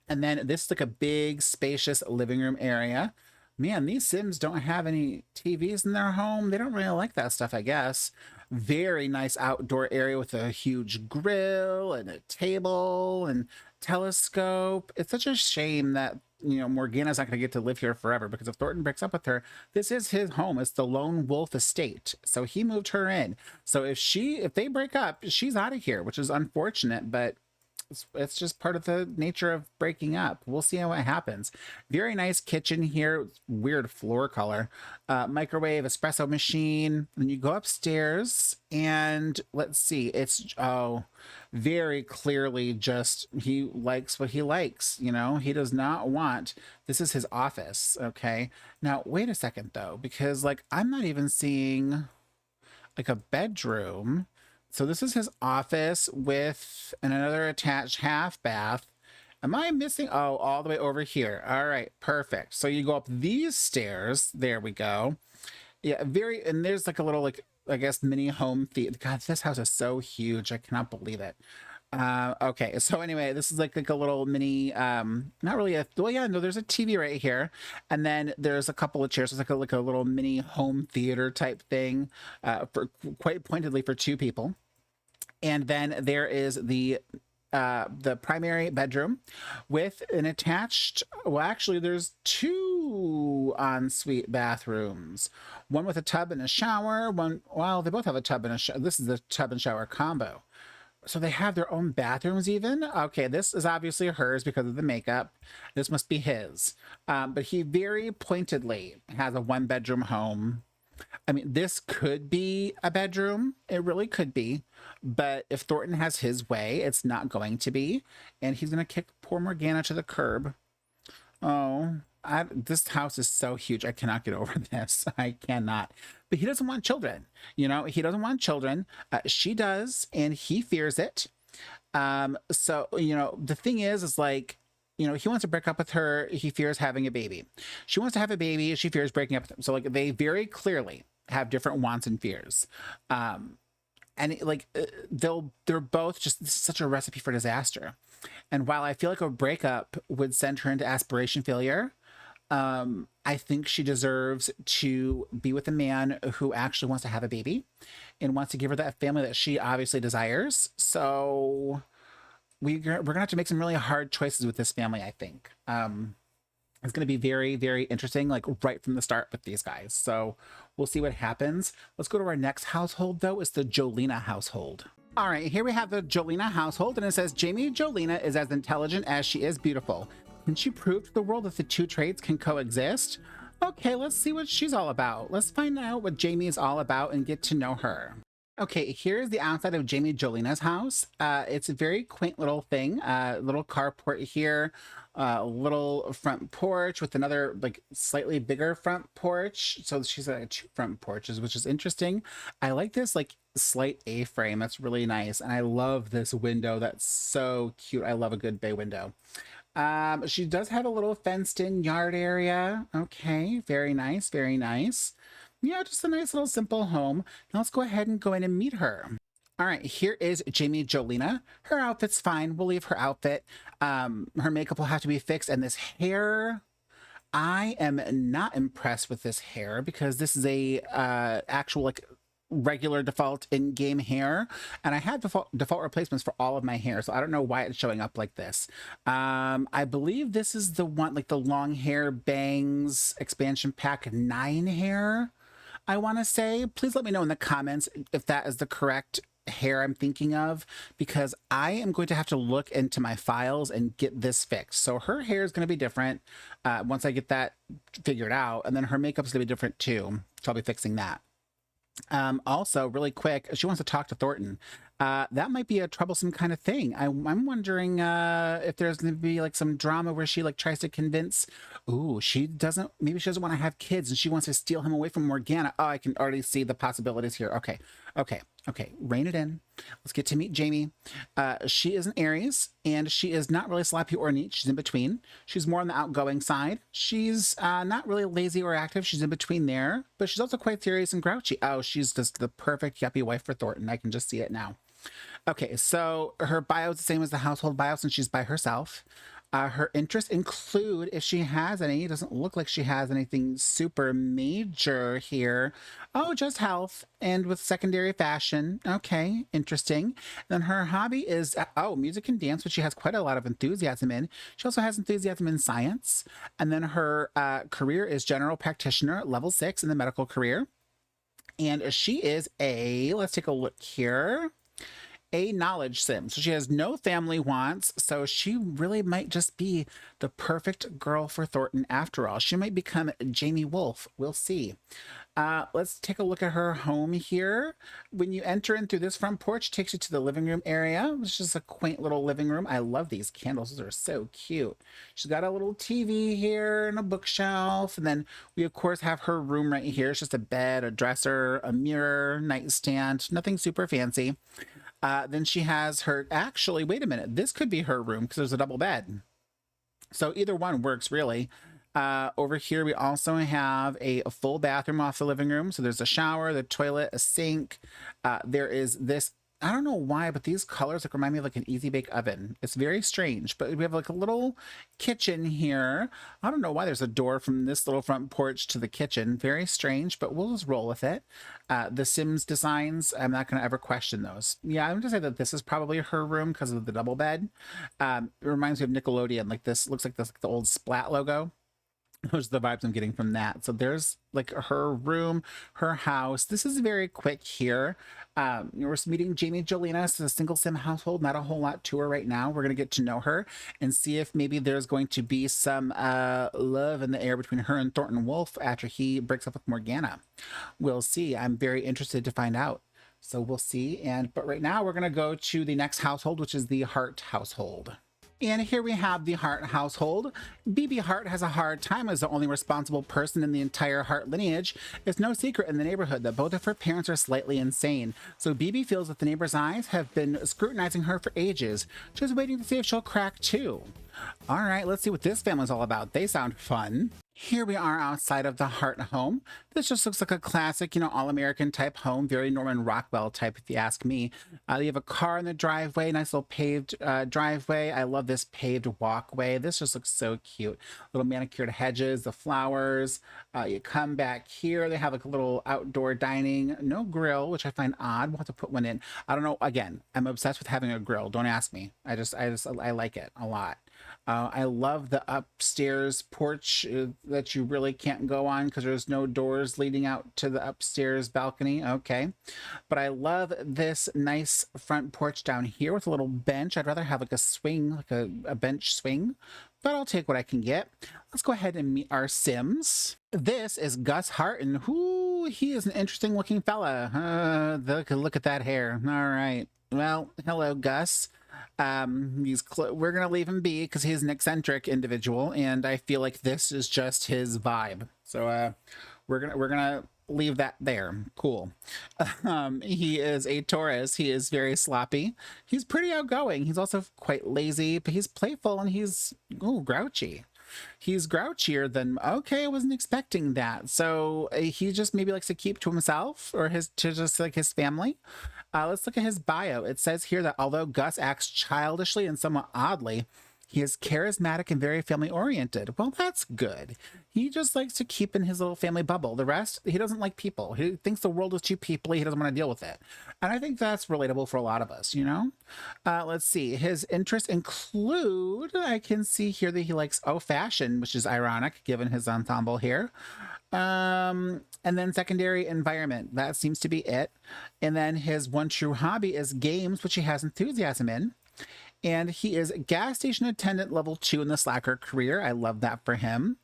And then this is like a big spacious living room area. Man, these Sims don't have any TVs in their home. They don't really like that stuff, I guess. Very nice outdoor area with a huge grill and a table and telescope. It's such a shame that Morgana's not going to get to live here forever, because if Thornton breaks up with her, this is his home. It's the lone wolf estate. So he moved her in. So if they break up, she's out of here, which is unfortunate, but it's just part of the nature of breaking up. We'll see what happens. Very nice kitchen here. Weird floor color. Microwave, espresso machine. Then you go upstairs and let's see. It's very clearly just he likes what he likes. He does not want. This is his office. Okay. Now wait a second though, because like I'm not even seeing like a bedroom. So this is his office with another attached half bath. Am I missing? Oh, all the way over here. All right, perfect. So you go up these stairs. There we go. Yeah, and there's like a little, like, I guess, mini home theater. God, this house is so huge. I cannot believe it. Okay, so anyway, this is like a little mini, not really well, yeah, no, there's a TV right here, and then there's a couple of chairs. It's like a little mini home theater type thing, for quite pointedly for two people. And then there is the primary bedroom with an attached, well, actually there's two ensuite bathrooms, one with a tub and a shower, well, they both have a tub and a shower. This is the tub and shower combo. So they have their own bathrooms even? Okay, this is obviously hers because of the makeup. This must be his. But he very pointedly has a one-bedroom home. I mean, this could be a bedroom. It really could be. But if Thornton has his way, it's not going to be. And he's going to kick poor Morgana to the curb. Oh, this house is so huge. I cannot get over this. I cannot. But he doesn't want children. He doesn't want children. She does, and he fears it. So, the thing is like, he wants to break up with her. He fears having a baby. She wants to have a baby. She fears breaking up with him. So, like, they very clearly have different wants and fears. And like, they're both just such a recipe for disaster. And while I feel like a breakup would send her into aspiration failure, I think she deserves to be with a man who actually wants to have a baby and wants to give her that family that she obviously desires. So we're gonna have to make some really hard choices with this family, I think. It's going to be very, very interesting, like right from the start with these guys. So we'll see what happens. Let's go to our next household, though. It's the Jolena household. All right, here we have the Jolena household, and it says, Jamie Jolena is as intelligent as she is beautiful. Can she prove to the world that the two traits can coexist? Okay, let's see what she's all about. Let's find out what Jamie is all about and get to know her. Okay, here's the outside of Jamie Jolena's house. It's a very quaint little thing. Little carport here, little front porch with another like slightly bigger front porch. So she's got two front porches, which is interesting. I like this like slight A-frame. That's really nice. And I love this window. That's so cute. I love a good bay window. She does have a little fenced in yard area. Okay, very nice, very nice. Yeah, just a nice little simple home. Now let's go ahead and go in and meet her. All right, here is Jamie Jolena. Her outfit's fine. We'll leave her outfit. Her makeup will have to be fixed. And this hair, I am not impressed with this hair because this is a actual like regular default in-game hair, and I had default replacements for all of my hair, so I don't know why it's showing up like this. I believe this is the one, like the long hair bangs expansion pack 9 hair, I want to say. Please let me know in the comments if that is the correct hair I'm thinking of, because I am going to have to look into my files and get this fixed. So her hair is going to be different once I get that figured out, and then her makeup's going to be different too, so I'll be fixing that. Also, really quick, she wants to talk to Thornton. That might be a troublesome kind of thing. I'm wondering if there's going to be like some drama where she like tries to convince, maybe she doesn't want to have kids and she wants to steal him away from Morgana. Oh, I can already see the possibilities here. Okay, rein it in. Let's get to meet Jamie. She is an Aries, and she is not really sloppy or neat. She's in between. She's more on the outgoing side. She's not really lazy or active. She's in between there, but she's also quite serious and grouchy. Oh, she's just the perfect yuppie wife for Thornton. I can just see it now. Okay, so her bio is the same as the household bio since she's by herself. Her interests include, if she has any, it doesn't look like she has anything super major here. Oh, just health and with secondary fashion. Okay, interesting. Then her hobby is, oh, music and dance, which she has quite a lot of enthusiasm in. She also has enthusiasm in science. And then her career is general practitioner, level 6 in the medical career. And she is a, let's take a look here, a knowledge sim. So she has no family wants. So she really might just be the perfect girl for Thornton after all. She might become Jamie Wolf. We'll see. Let's take a look at her home here. When you enter in through this front porch, it takes you to the living room area. It's just a quaint little living room. I love these candles. Those are so cute. She's got a little TV here and a bookshelf. And then we, of course, have her room right here. It's just a bed, a dresser, a mirror, nightstand, nothing super fancy. Then she has her, actually, wait a minute. This could be her room because there's a double bed. So either one works, really. Over here, we also have a full bathroom off the living room. So there's a shower, the toilet, a sink. There is this, I don't know why, but these colors like remind me of like an easy bake oven. It's very strange, but we have like a little kitchen here. I don't know why there's a door from this little front porch to the kitchen. Very strange, but we'll just roll with it. The Sims designs, I'm not going to ever question those. Yeah, I'm going to say that this is probably her room because of the double bed. It reminds me of Nickelodeon. Like this looks like this, like the old Splat logo. Those are the vibes I'm getting from that. So there's like her room, her house. This is very quick here. We're meeting Jamie Jolena. It's a single sim household, not a whole lot to her right now. We're going to get to know her and see if maybe there's going to be some love in the air between her and Thornton Wolf after he breaks up with Morgana. We'll see. I'm very interested to find out. So we'll see. But right now we're going to go to the next household, which is the Hart household. And here we have the Hart household. BB Hart has a hard time as the only responsible person in the entire Hart lineage. It's no secret in the neighborhood that both of her parents are slightly insane. So BB feels that the neighbor's eyes have been scrutinizing her for ages, just waiting to see if she'll crack too. All right, let's see what this family's all about. They sound fun. Here we are outside of the Hart home. This just looks like a classic, all-American type home, very Norman Rockwell type, if you ask me. You have a car in the driveway, nice little paved driveway. I love this paved walkway. This just looks so cute. Little manicured hedges, the flowers. You come back here, they have like a little outdoor dining, no grill, which I find odd. We'll have to put one in. I don't know. Again, I'm obsessed with having a grill. Don't ask me. I like it a lot. I love the upstairs porch that you really can't go on because there's no doors leading out to the upstairs balcony. Okay. But I love this nice front porch down here with a little bench. I'd rather have like a swing, like a bench swing, but I'll take what I can get. Let's go ahead and meet our Sims. This is Gus Hart, and he is an interesting looking fella. Look at that hair. All right. Well, hello, Gus. We're gonna leave him be because he's an eccentric individual, and I feel like this is just his vibe. So we're gonna leave that there. Cool. He is a Taurus. He is very sloppy. He's pretty outgoing. He's also quite lazy, but he's playful and he's grouchy. He's grouchier than, okay, I wasn't expecting that. So he just maybe likes to keep to himself or just like his family. Let's look at his bio. It says here that although Gus acts childishly and somewhat oddly, he is charismatic and very family oriented. Well, that's good. He just likes to keep in his little family bubble. The rest, he doesn't like people. He thinks the world is too peoply. He doesn't want to deal with it. And I think that's relatable for a lot of us, Let's see. His interests include, I can see here that he likes fashion, which is ironic given his ensemble here. And then secondary environment. That seems to be it. And then his one true hobby is games, which he has enthusiasm in. And he is gas station attendant level 2 in the slacker career. I love that for him.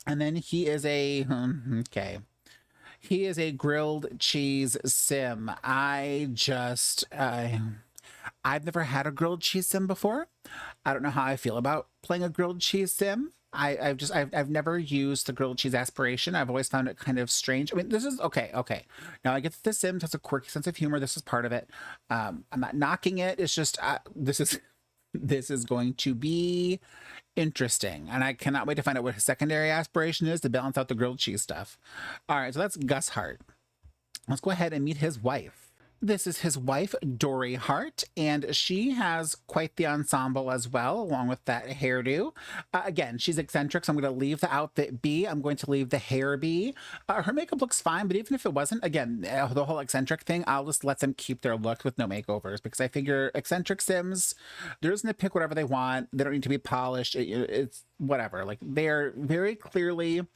And then he is he is a grilled cheese sim. I've never had a grilled cheese sim before. I don't know how I feel about playing a grilled cheese sim. I've never used the grilled cheese aspiration. I've always found it kind of strange. I mean, this is okay. Now I get that The Sims has a quirky sense of humor. This is part of it. I'm not knocking it. It's just this is going to be interesting, and I cannot wait to find out what his secondary aspiration is to balance out the grilled cheese stuff. All right, so that's Gus Hart. Let's go ahead and meet his wife. This is his wife, Dory Hart, and she has quite the ensemble as well, along with that hairdo. Again, she's eccentric, so I'm going to leave the outfit be. I'm going to leave the hair be. Her makeup looks fine, but even if it wasn't, again, the whole eccentric thing, I'll just let them keep their look with no makeovers, because I figure eccentric Sims, they're just going to pick whatever they want. They don't need to be polished. It's whatever. Like, they're very clearly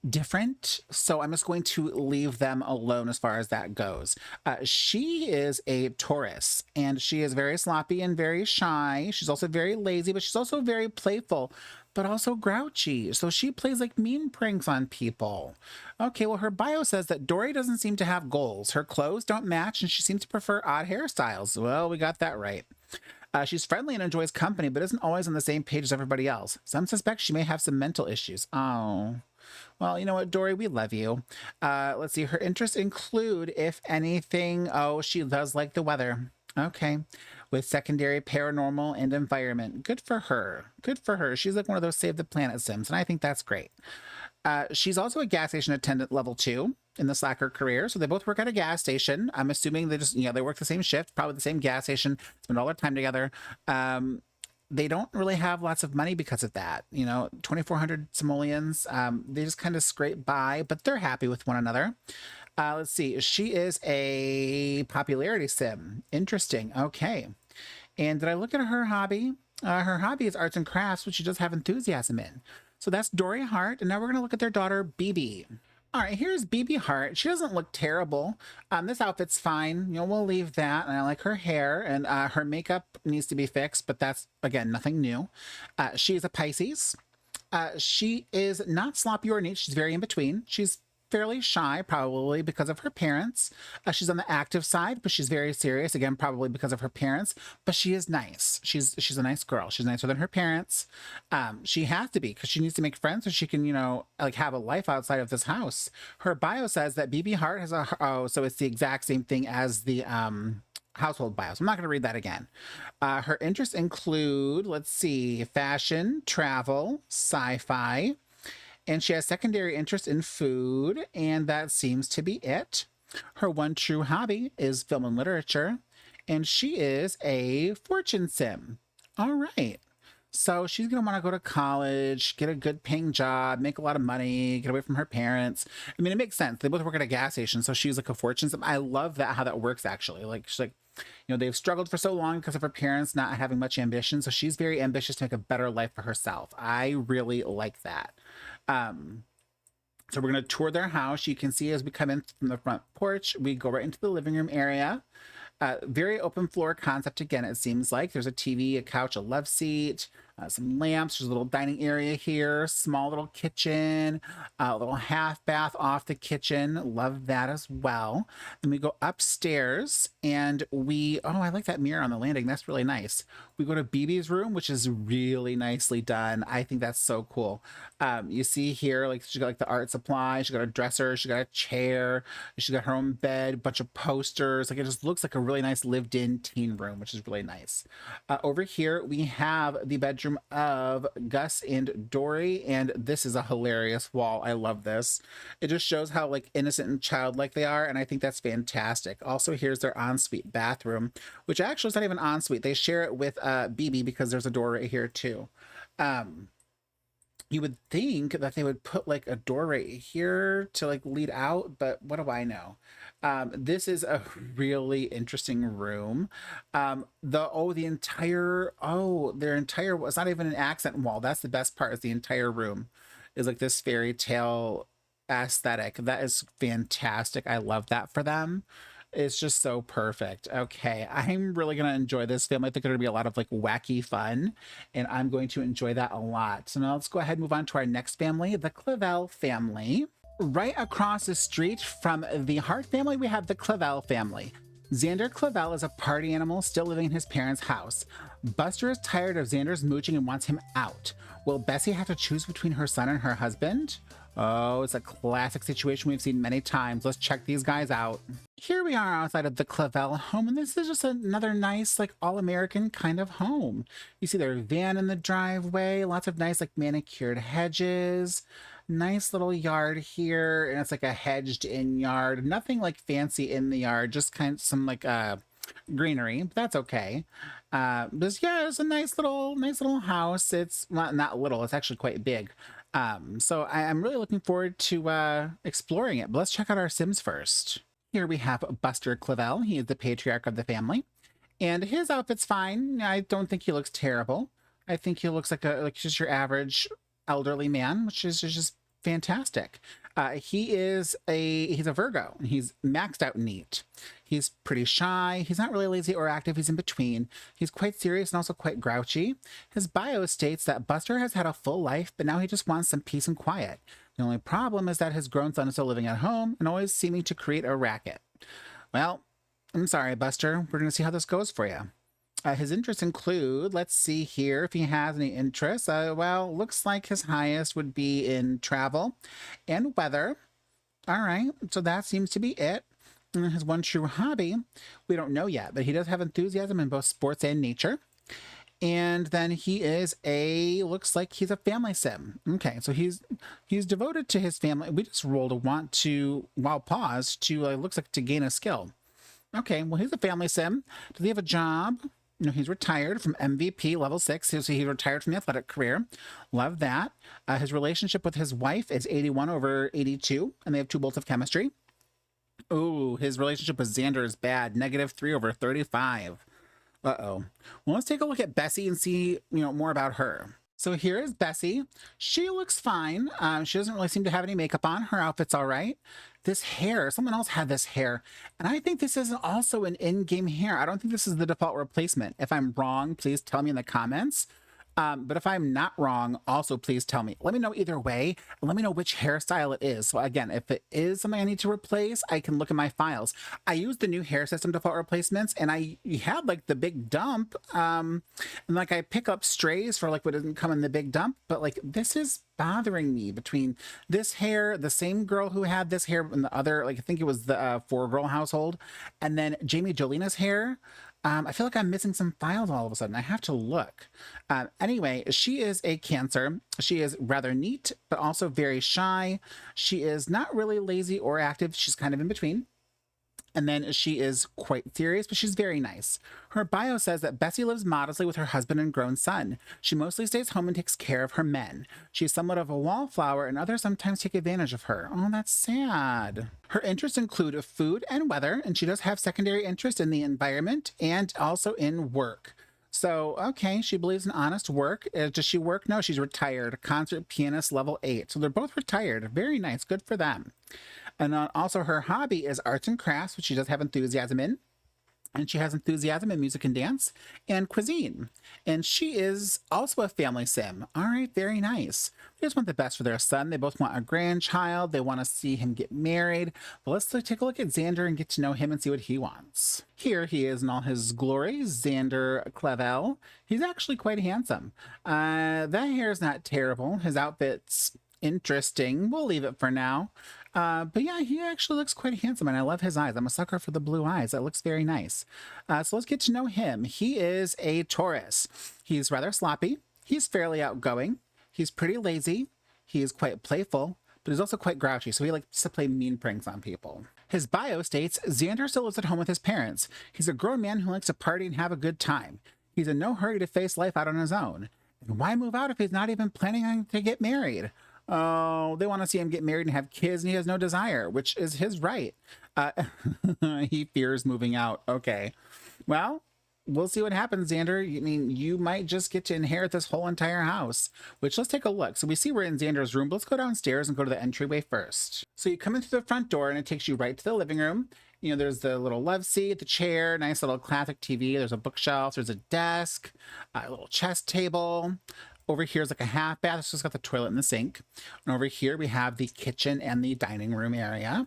different, so I'm just going to leave them alone as far as that goes. She is a Taurus, and she is very sloppy and very shy. She's also very lazy, but she's also very playful, but also grouchy. So she plays like mean pranks on people. Okay, well, her bio says that Dory doesn't seem to have goals. Her clothes don't match, and she seems to prefer odd hairstyles. Well, we got that right. She's friendly and enjoys company, but isn't always on the same page as everybody else. Some suspect she may have some mental issues. Oh. Well, you know what, Dory, we love you. Let's see. Her interests include, if anything, oh, she does like the weather. Okay. With secondary paranormal and environment. Good for her. Good for her. She's like one of those Save the Planet Sims, and I think that's great. She's also a gas station attendant level 2 in the Slacker career. So they both work at a gas station. I'm assuming they just, they work the same shift, probably the same gas station, spend all their time together. They don't really have lots of money because of that. 2,400 simoleons. They just kind of scrape by, but they're happy with one another. Let's see. She is a popularity sim. Interesting. Okay. And did I look at her hobby? Her hobby is arts and crafts, which she does have enthusiasm in. So that's Dory Hart. And now we're going to look at their daughter, BB. All right, here's BB Hart. She doesn't look terrible. This outfit's fine. We'll leave that. And I like her hair, and her makeup needs to be fixed, but that's, again, nothing new. She's a Pisces. She is not sloppy or neat. She's very in between. She's fairly shy, probably because of her parents. She's on the active side, but she's very serious, again, probably because of her parents, but she is nice. She's a nice girl. She's nicer than her parents. She has to be, because she needs to make friends so she can, like, have a life outside of this house. Her bio says that BB Hart has so it's the exact same thing as the household bio. So I'm not going to read that again. Her interests include, let's see, fashion, travel, sci-fi, and she has secondary interest in food, and that seems to be it. Her one true hobby is film and literature, and she is a fortune sim. All right. So she's going to want to go to college, get a good paying job, make a lot of money, get away from her parents. I mean, it makes sense. They both work at a gas station, so she's like a fortune sim. I love that, how that works, actually. Like, she's like, they've struggled for so long because of her parents not having much ambition, so she's very ambitious to make a better life for herself. I really like that. So we're going to tour their house. You can see as we come in from the front porch, we go right into the living room area. Very open floor concept again, it seems like. There's a TV, a couch, a love seat, some lamps. There's a little dining area here, small little kitchen, a little half bath off the kitchen. Love that as well. Then we go upstairs and I like that mirror on the landing. That's really nice. We go to BB's room, which is really nicely done. I think that's so cool. You see here, like, she's got like the art supply, she's got a dresser, she's got a chair, she's got her own bed, a bunch of posters. Like, it just looks like a really nice lived-in teen room, which is really nice. Over here, we have the bedroom of Gus and Dory, and this is a hilarious wall. I love this. It just shows how, like, innocent and childlike they are, and I think that's fantastic. Also, here's their ensuite bathroom, which actually is not even ensuite. They share it with BB because there's a door right here too. You would think that they would put like a door right here to like lead out, but what do I know? This is a really interesting room. Their entire, it's not even an accent wall. That's the best part, is the entire room is like this fairy tale aesthetic. That is fantastic. I love that for them. It's just so perfect. Okay, I'm really going to enjoy this film. I think there's going to be a lot of like wacky fun, and I'm going to enjoy that a lot. So now let's go ahead and move on to our next family, the Clavel family. Right across the street from the Hart family, we have the Clavel family. Xander Clavel is a party animal still living in his parents' house. Buster is tired of Xander's mooching and wants him out. Will Bessie have to choose between her son and her husband? Oh, it's a classic situation we've seen many times. Let's check these guys out. Here we are outside of the Clavel home, and this is just another nice, like, all-American kind of home. You see their van in the driveway, lots of nice, like, manicured hedges, Nice little yard here, and it's like a hedged in yard. Nothing like fancy in the yard, just kind of some like greenery, but that's okay. But yeah, it's a nice little house. It's not little, it's actually quite big. So I'm really looking forward to exploring it. But let's check out our Sims first. Here we have Buster Clavel. He is the patriarch of the family, and his outfit's fine. I don't think he looks terrible. I think he looks like just your average elderly man, which is just fantastic. He's a Virgo. He's maxed out neat. He's pretty shy. He's not really lazy or active. He's in between. He's quite serious and also quite grouchy. His bio states that Buster has had a full life, but now he just wants some peace and quiet. The only problem is that his grown son is still living at home and always seeming to create a racket. Well, I'm sorry, Buster. We're going to see how this goes for you. His interests include, let's see here if he has any interests. Well, looks like his highest would be in travel and weather. All right, so that seems to be it. And his one true hobby, we don't know yet, but he does have enthusiasm in both sports and nature. And then looks like he's a family sim. Okay, so he's devoted to his family. We just rolled a want to, pause, to, looks like to gain a skill. Okay, well, he's a family sim. Does he have a job? No, he's retired from MVP level 6. So he retired from the athletic career. Love that. His relationship with his wife is 81/82, and they have 2 bolts of chemistry. Ooh, his relationship with Xander is bad. -3/35. Uh-oh. Well, let's take a look at Bessie and see, more about her. So here is Bessie. She looks fine. She doesn't really seem to have any makeup on. Her outfit's all right. This hair, someone else had this hair. And I think this is also an in-game hair. I don't think this is the default replacement. If I'm wrong, please tell me in the comments. But if I'm not wrong, also please tell me. Let me know either way, and let me know which hairstyle it is. So again, if it is something I need to replace, I can look at my files. I used the new hair system default replacements, and I had like the big dump, and like I pick up strays for like what doesn't come in the big dump, but like this is bothering me between this hair, the same girl who had this hair in the other, like I think it was the 4-girl household, and then Jamie Jolina's hair. I feel like I'm missing some files all of a sudden. I have to look. Anyway, she is a Cancer. She is rather neat, but also very shy. She is not really lazy or active. She's kind of in between. And then she is quite serious, but she's very nice. Her bio says that Bessie lives modestly with her husband and grown son. She mostly stays home and takes care of her men. She's somewhat of a wallflower, and others sometimes take advantage of her. Oh, that's sad. Her interests include food and weather, and she does have secondary interest in the environment and also in work. So, okay, she believes in honest work. Does she work? No, she's retired. Concert pianist level 8. So they're both retired. Very nice. Good for them. And also her hobby is arts and crafts, which she does have enthusiasm in. And she has enthusiasm in music and dance and cuisine. And she is also a family sim. All right, very nice. They just want the best for their son. They both want a grandchild. They want to see him get married. But let's take a look at Xander and get to know him and see what he wants. Here he is in all his glory, Xander Clavel. He's actually quite handsome. That hair is not terrible. His outfit's interesting. We'll leave it for now. But yeah, he actually looks quite handsome, and I love his eyes. I'm a sucker for the blue eyes. That looks very nice. So let's get to know him. He is a Taurus. He's rather sloppy. He's fairly outgoing. He's pretty lazy. He is quite playful, but he's also quite grouchy, so he likes to play mean pranks on people. His bio states, Xander still lives at home with his parents. He's a grown man who likes to party and have a good time. He's in no hurry to face life out on his own. And why move out if he's not even planning on to get married? Oh, they want to see him get married and have kids, and he has no desire, which is his right. He fears moving out. Okay. Well, we'll see what happens, Xander. I mean, you might just get to inherit this whole entire house, which let's take a look. So we see we're in Xander's room. But let's go downstairs and go to the entryway first. So you come in through the front door, and it takes you right to the living room. You know, there's the little love seat, the chair, nice little classic TV. There's a bookshelf. There's a desk, a little chess table. Over here is like a half bath. It's just got the toilet and the sink. And over here we have the kitchen and the dining room area.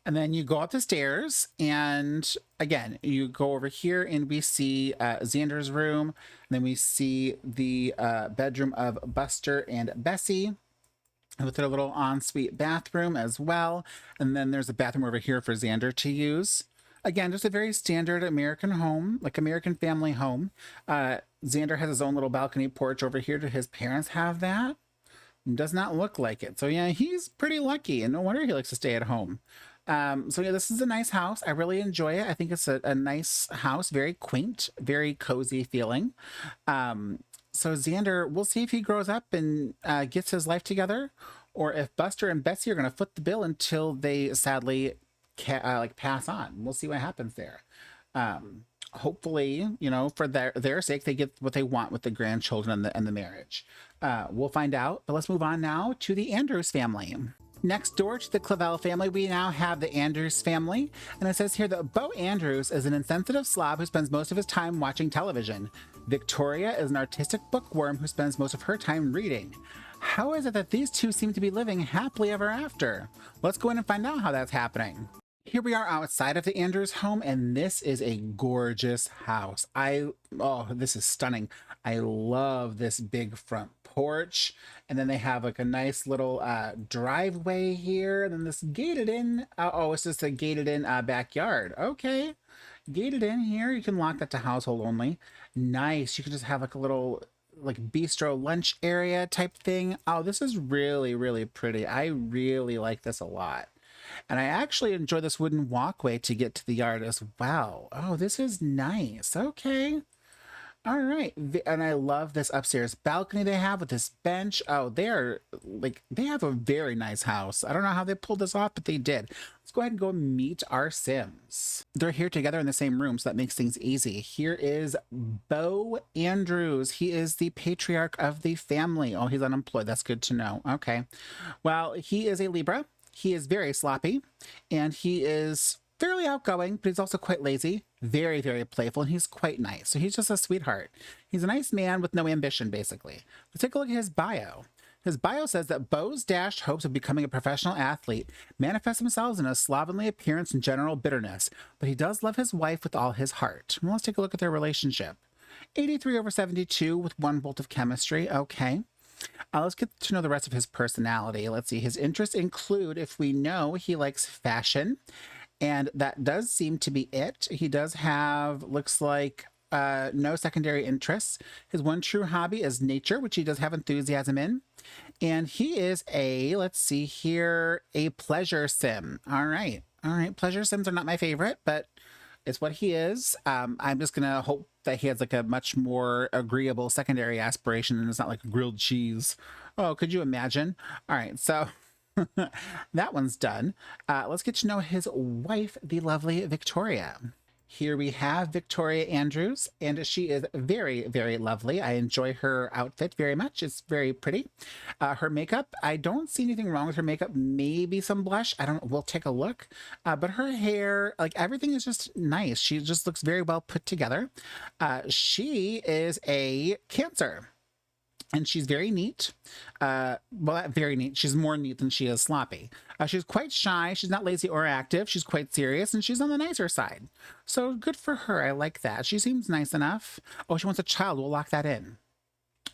And then you go up the stairs, and again, you go over here and we see Xander's room. And then we see the bedroom of Buster and Bessie with their little ensuite bathroom as well. And then there's a bathroom over here for Xander to use. Again, just a very standard American home, like American family home. Xander has his own little balcony porch over here. Do his parents have that? Does not look like it. So yeah, he's pretty lucky, and no wonder he likes to stay at home. So yeah, this is a nice house. I really enjoy it. I think it's a nice house, very quaint, very cozy feeling. So Xander, we'll see if he grows up and gets his life together, or if Buster and Betsy are going to foot the bill until they sadly like pass on. We'll see what happens there. Hopefully, you know, for their sake, they get what they want with the grandchildren and the marriage. We'll find out. But let's move on now to the Andrews family. Next door to the Clavel family, we now have the Andrews family. And it says here that Bo Andrews is an insensitive slob who spends most of his time watching television. Victoria is an artistic bookworm who spends most of her time reading. How is it that these two seem to be living happily ever after? Let's go in and find out how that's happening. Here we are outside of the Andrews home, and this is a gorgeous house. Oh, this is stunning. I love this big front porch, and then they have like a nice little driveway here, and then this gated in, it's just a gated in backyard. Okay, gated in here. You can lock that to household only. Nice. You can just have like a little like bistro lunch area type thing. Oh, this is really, really pretty. I really like this a lot. And I actually enjoy this wooden walkway to get to the yard as well. Oh, this is nice. Okay. All right. And I love this upstairs balcony they have with this bench. Oh, they have a very nice house. I don't know how they pulled this off, but they did. Let's go ahead and go meet our Sims. They're here together in the same room, so that makes things easy. Here is Bo Andrews. He is the patriarch of the family. Oh, he's unemployed. That's good to know. Okay. Well, he is a Libra. He is very sloppy, and he is fairly outgoing, but he's also quite lazy, very, very playful, and he's quite nice. So he's just a sweetheart. He's a nice man with no ambition, basically. Let's take a look at his bio. His bio says that Bo's dashed hopes of becoming a professional athlete manifest themselves in a slovenly appearance and general bitterness, but he does love his wife with all his heart. Well, let's take a look at their relationship. 83/72 with 1 volt of chemistry. Okay. Let's get to know the rest of his personality. Let's see. His interests include, if we know, he likes fashion, and that does seem to be it. He does have, looks like, no secondary interests. His one true hobby is nature, which he does have enthusiasm in. And he is let's see here, a pleasure sim. All right. Pleasure sims are not my favorite, but it's what he is. I'm just going to hope that he has like a much more agreeable secondary aspiration and it's not like grilled cheese. Oh, could you imagine? All right, so that one's done. Let's get to know his wife, the lovely Victoria. Here we have Victoria Andrews, and she is very, very lovely. I enjoy her outfit very much. It's very pretty. Her makeup, I don't see anything wrong with her makeup. Maybe some blush. We'll take a look. But her hair, like everything is just nice. She just looks very well put together. She is a Cancer. And she's very neat. Well, not very neat. She's more neat than she is sloppy. She's quite shy. She's not lazy or active. She's quite serious, and she's on the nicer side. So good for her. I like that. She seems nice enough. Oh, she wants a child. We'll lock that in.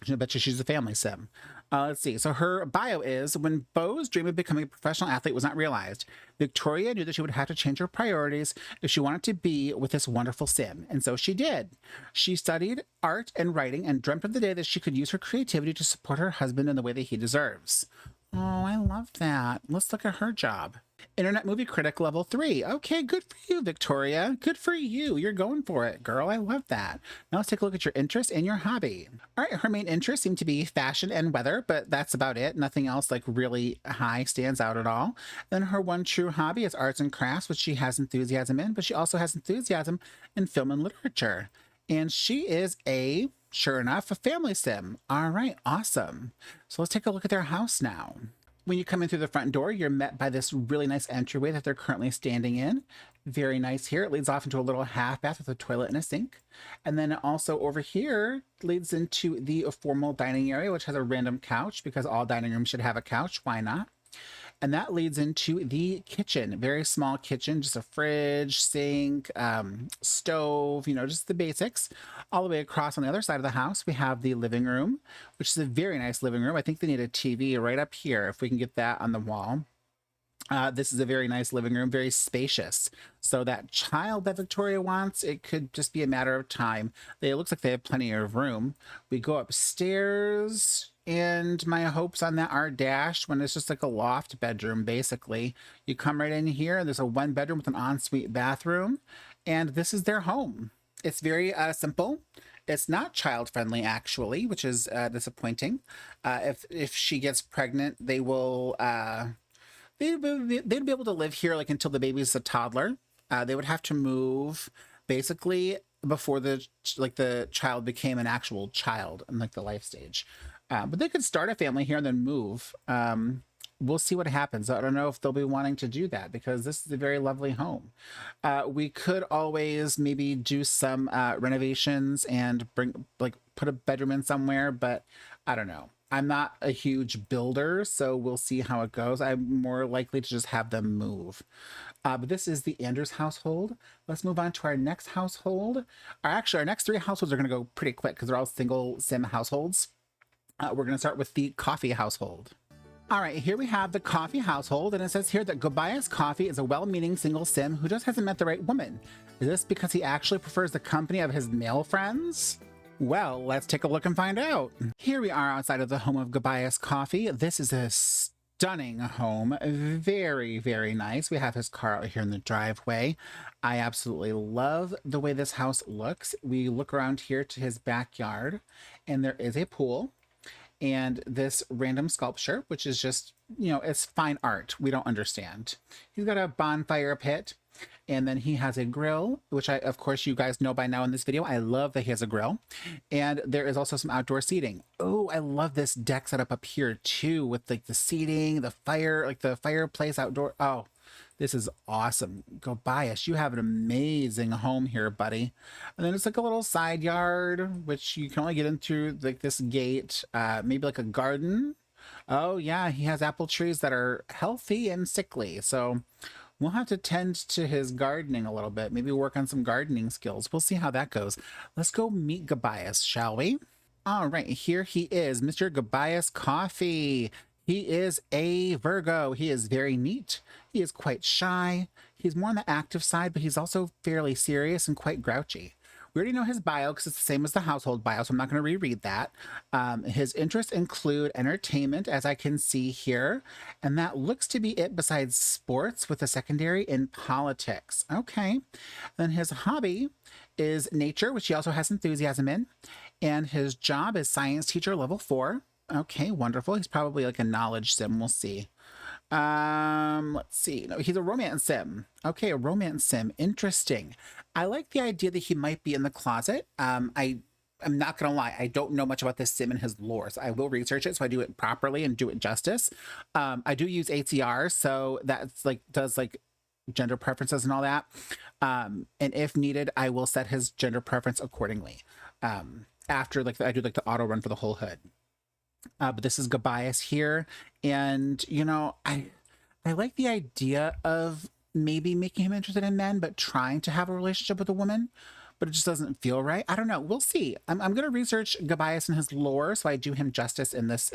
I bet you she's a family sim. Let's see. So her bio is, when Bo's dream of becoming a professional athlete was not realized, Victoria knew that she would have to change her priorities if she wanted to be with this wonderful sim. And so she did. She studied art and writing and dreamt of the day that she could use her creativity to support her husband in the way that he deserves. Oh, I love that. Let's look at her job. Internet movie critic level 3. Okay, good for you, Victoria. Good for you. You're going for it, girl. I love that. Now let's take a look at your interest and your hobby. All right, her main interests seem to be fashion and weather, but that's about it. Nothing else like really high stands out at all. Then her one true hobby is arts and crafts, which she has enthusiasm in, but she also has enthusiasm in film and literature. And she is sure enough, a family sim. All right, awesome. So let's take a look at their house now. When you come in through the front door, you're met by this really nice entryway that they're currently standing in. Very nice here. It leads off into a little half bath with a toilet and a sink. And then also over here leads into the formal dining area, which has a random couch because all dining rooms should have a couch. Why not? And that leads into the kitchen. Very small kitchen, just a fridge, sink, stove, just the basics. All the way across on the other side of the house, we have the living room, which is a very nice living room. I think they need a TV right up here, if we can get that on the wall. This is a very nice living room, very spacious. So that child that Victoria wants, it could just be a matter of time. It looks like they have plenty of room. We go upstairs, and my hopes on that are dashed when it's just like a loft bedroom, basically. You come right in here, there's a one bedroom with an ensuite bathroom, and this is their home. It's very simple. It's not child friendly, actually, which is disappointing. If she gets pregnant, they'd be able to live here like until the baby's a toddler. They would have to move basically before the child became an actual child in like the life stage. But they could start a family here and then move. We'll see what happens. I don't know if they'll be wanting to do that because this is a very lovely home. We could always maybe do some renovations and put a bedroom in somewhere, but I don't know. I'm not a huge builder, so we'll see how it goes. I'm more likely to just have them move. But this is the Andrews household. Let's move on to our next household. Our next three households are going to go pretty quick because they're all single sim households. We're going to start with the coffee household. All right, here we have the coffee household, and it says here that Gobias Coffee is a well-meaning single sim who just hasn't met the right woman. Is this because he actually prefers the company of his male friends? Well, let's take a look and find out. Here we are outside of the home of Gobias Coffee. This is a stunning home. Very, very nice. We have his car out here in the driveway. I absolutely love the way this house looks. We look around here to his backyard, and there is a pool and this random sculpture, which is just, it's fine art. We don't understand. He's got a bonfire pit. And then he has a grill, which of course, you guys know by now in this video. I love that he has a grill. And there is also some outdoor seating. Oh, I love this deck setup up here too, with like the seating, the fire, like the fireplace outdoor. Oh, this is awesome. Gobias, you have an amazing home here, buddy. And then it's like a little side yard, which you can only get into like this gate, maybe like a garden. Oh yeah, he has apple trees that are healthy and sickly. So we'll have to tend to his gardening a little bit. Maybe work on some gardening skills. We'll see how that goes. Let's go meet Gobias, shall we? All right, here he is, Mr. Gobias Coffee. He is a Virgo. He is very neat. He is quite shy. He's more on the active side, but he's also fairly serious and quite grouchy. We already know his bio because it's the same as the household bio, so I'm not going to reread that. His interests include entertainment, as I can see here, and that looks to be it besides sports, with a secondary in politics. Okay. Then his hobby is nature, which he also has enthusiasm in, and his job is science teacher level 4. Okay, wonderful. He's probably like a knowledge sim. We'll see. Let's see. No, he's a romance sim. Okay, a romance sim. Interesting. I like the idea that he might be in the closet. I'm not gonna lie, I don't know much about this sim and his lore, so I will research it so I do it properly and do it justice. I do use ATR, so that's like does like gender preferences and all that. And if needed, I will set his gender preference accordingly. After like I do like the auto run for the whole hood. But this is Gobias here, and I like the idea of maybe making him interested in men, but trying to have a relationship with a woman, but it just doesn't feel right. I don't know. We'll see. I'm going to research Gobias and his lore so I do him justice in this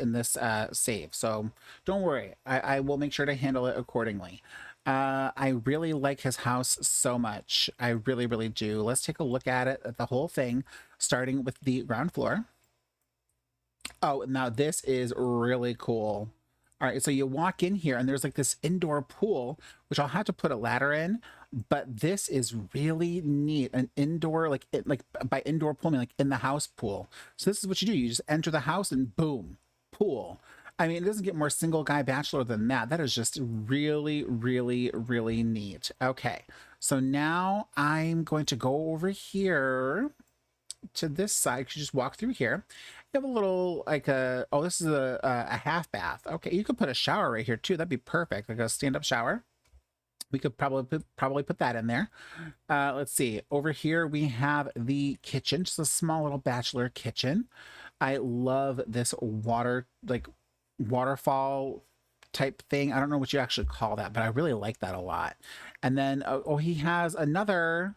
save. So don't worry. I will make sure to handle it accordingly. I really like his house so much. I really, really do. Let's take a look at it, at the whole thing, starting with the ground floor. Oh, now this is really cool. All right, so you walk in here and there's like this indoor pool, which I'll have to put a ladder in, but this is really neat. An indoor, like by indoor pool, I mean like in the house pool. So this is what you do. You just enter the house and boom, pool. I mean, it doesn't get more single guy bachelor than that. That is just really, really, really neat. Okay, so now I'm going to go over here to this side. You just walk through here. You have a little this is a half bath. Okay, you could put a shower right here too. That'd be perfect, like a stand-up shower. We could probably put that in there. Let's see. Over here we have the kitchen, just a small little bachelor kitchen. I love this waterfall type thing. I don't know what you actually call that, but I really like that a lot. And then he has another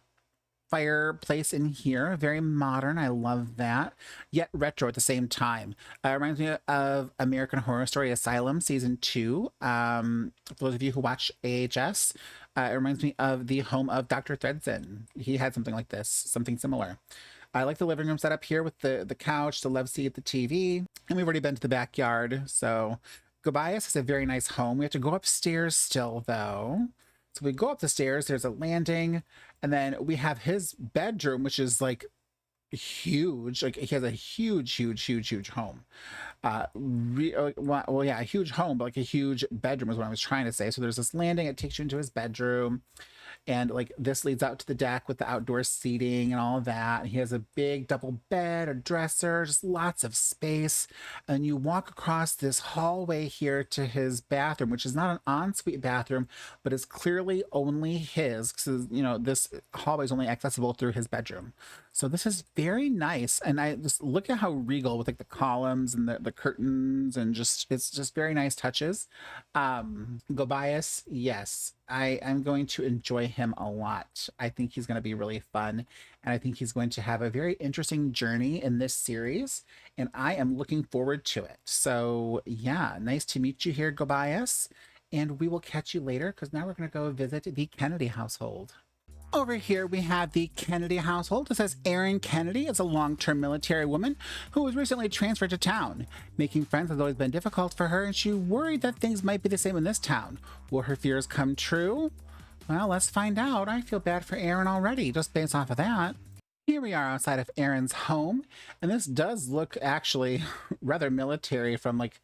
fireplace in here. Very modern. I love that. Yet retro at the same time. It reminds me of American Horror Story Asylum Season 2. For those of you who watch AHS, it reminds me of the home of Dr. Thredson. He had something like this, something similar. I like the living room setup here with the couch, the love seat, the TV. And we've already been to the backyard. So Gobias has a very nice home. We have to go upstairs still, though. So we go up the stairs, there's a landing, and then we have his bedroom, which is like huge. Like he has a huge home. Well, yeah, a huge home, but like a huge bedroom is what I was trying to say. So there's this landing, it takes you into his bedroom. And like this leads out to the deck with the outdoor seating and all of that. He has a big double bed, a dresser, just lots of space. And you walk across this hallway here to his bathroom, which is not an ensuite bathroom, but is clearly only his. Because, you know, this hallway is only accessible through his bedroom. So this is very nice. And I just look at how regal with like the columns and the curtains and just, it's just very nice touches. Gobias, yes, I am going to enjoy him a lot. I think he's going to be really fun. And I think he's going to have a very interesting journey in this series. And I am looking forward to it. So yeah, nice to meet you here, Gobias. And we will catch you later because now we're going to go visit the Kennedy household. Over here, we have the Kennedy household. It says Erin Kennedy is a long-term military woman who was recently transferred to town. Making friends has always been difficult for her, and she worried that things might be the same in this town. Will her fears come true? Well, let's find out. I feel bad for Erin already, just based off of that. Here we are outside of Erin's home, and this does look actually rather military from like,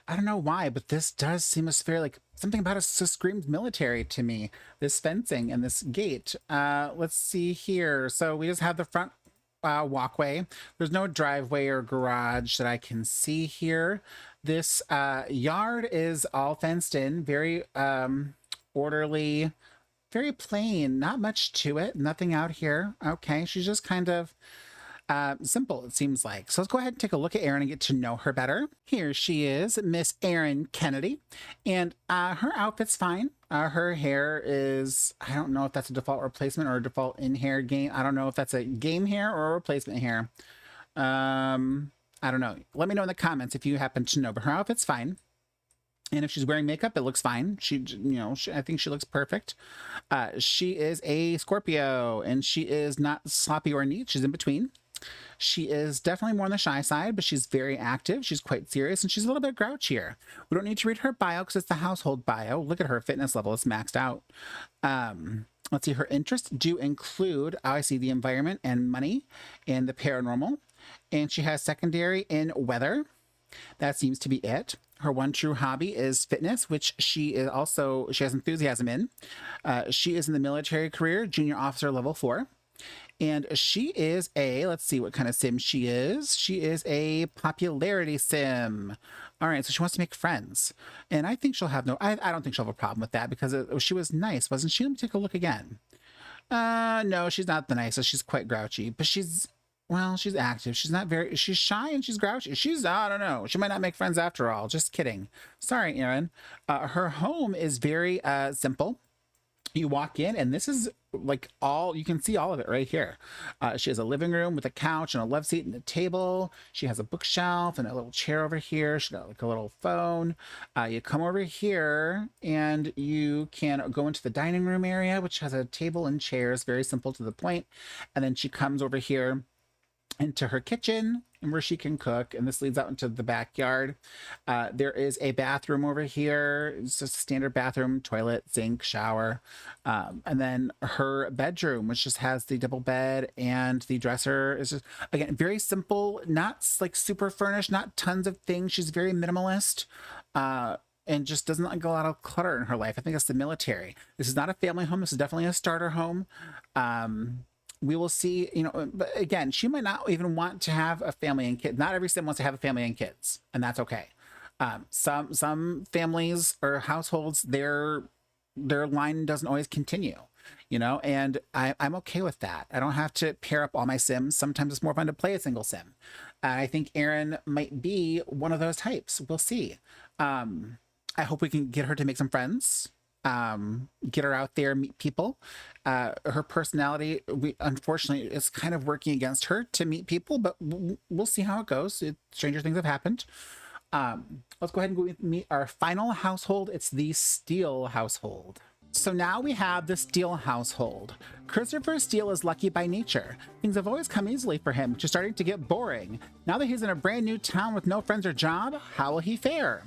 I don't know why, but this does seem like something about it just screams military to me. This fencing and this gate. Let's see here. So we just have the front walkway. There's no driveway or garage that I can see here. This yard is all fenced in, very orderly, very plain, not much to it, nothing out here. Okay, she's just kind of simple, it seems like. So let's go ahead and take a look at Erin and get to know her better. Here she is, Miss Erin Kennedy, and her outfit's fine. Her hair is, I don't know if that's a default replacement or a default in-hair game. I don't know if that's a game hair or a replacement hair. I don't know. Let me know in the comments if you happen to know, but her outfit's fine. And if she's wearing makeup, it looks fine. I think she looks perfect. She is a Scorpio, and she is not sloppy or neat. She's in between. She is definitely more on the shy side, but she's very active. She's quite serious, and she's a little bit grouchier. We don't need to read her bio because it's the household bio. Look at her fitness level. It's maxed out. Let's see. Her interests do include, I see the environment and money and the paranormal. And she has secondary in weather. That seems to be it. Her one true hobby is fitness, which she has enthusiasm in. She is in the military career, junior officer level 4. And she is let's see what kind of sim she is. She is a popularity sim. All right, so she wants to make friends. And I think she'll have I don't think she'll have a problem with that because she was nice, wasn't she? Let me take a look again. No, she's not the nicest. She's quite grouchy, but she's active. She's shy and she's grouchy. I don't know. She might not make friends after all. Just kidding. Sorry, Erin. Her home is very simple. You walk in and this is like you can see all of it right here. She has a living room with a couch and a love seat and a table. She has a bookshelf and a little chair over here. She's got like a little phone. You come over here and you can go into the dining room area, which has a table and chairs, very simple to the point. And then she comes over here into her kitchen and where she can cook, and this leads out into the backyard. There is a bathroom over here. It's just a standard bathroom, toilet, sink, shower, and then her bedroom, which just has the double bed and the dresser. Is just, again, very simple, not like super furnished, not tons of things. She's very minimalist, and just doesn't like a lot of clutter in her life. I think that's the military. This is not a family home. This is definitely a starter home. We will see, but again, she might not even want to have a family and kids. Not every sim wants to have a family and kids, and that's okay. Some families or households, their line doesn't always continue, and I'm okay with that. I don't have to pair up all my sims. Sometimes it's more fun to play a single sim. I think Erin might be one of those types. We'll see. I hope we can get her to make some friends. get her out there, meet people. Her personality, we unfortunately, is kind of working against her to meet people, but we'll see how it goes. Stranger things have happened. Let's go ahead and go meet our final household. It's the Steele household. So now we have the Steele household. Christopher Steele is lucky by nature. Things have always come easily for him, which is starting to get boring. Now that he's in a brand new town with no friends or job, how will he fare?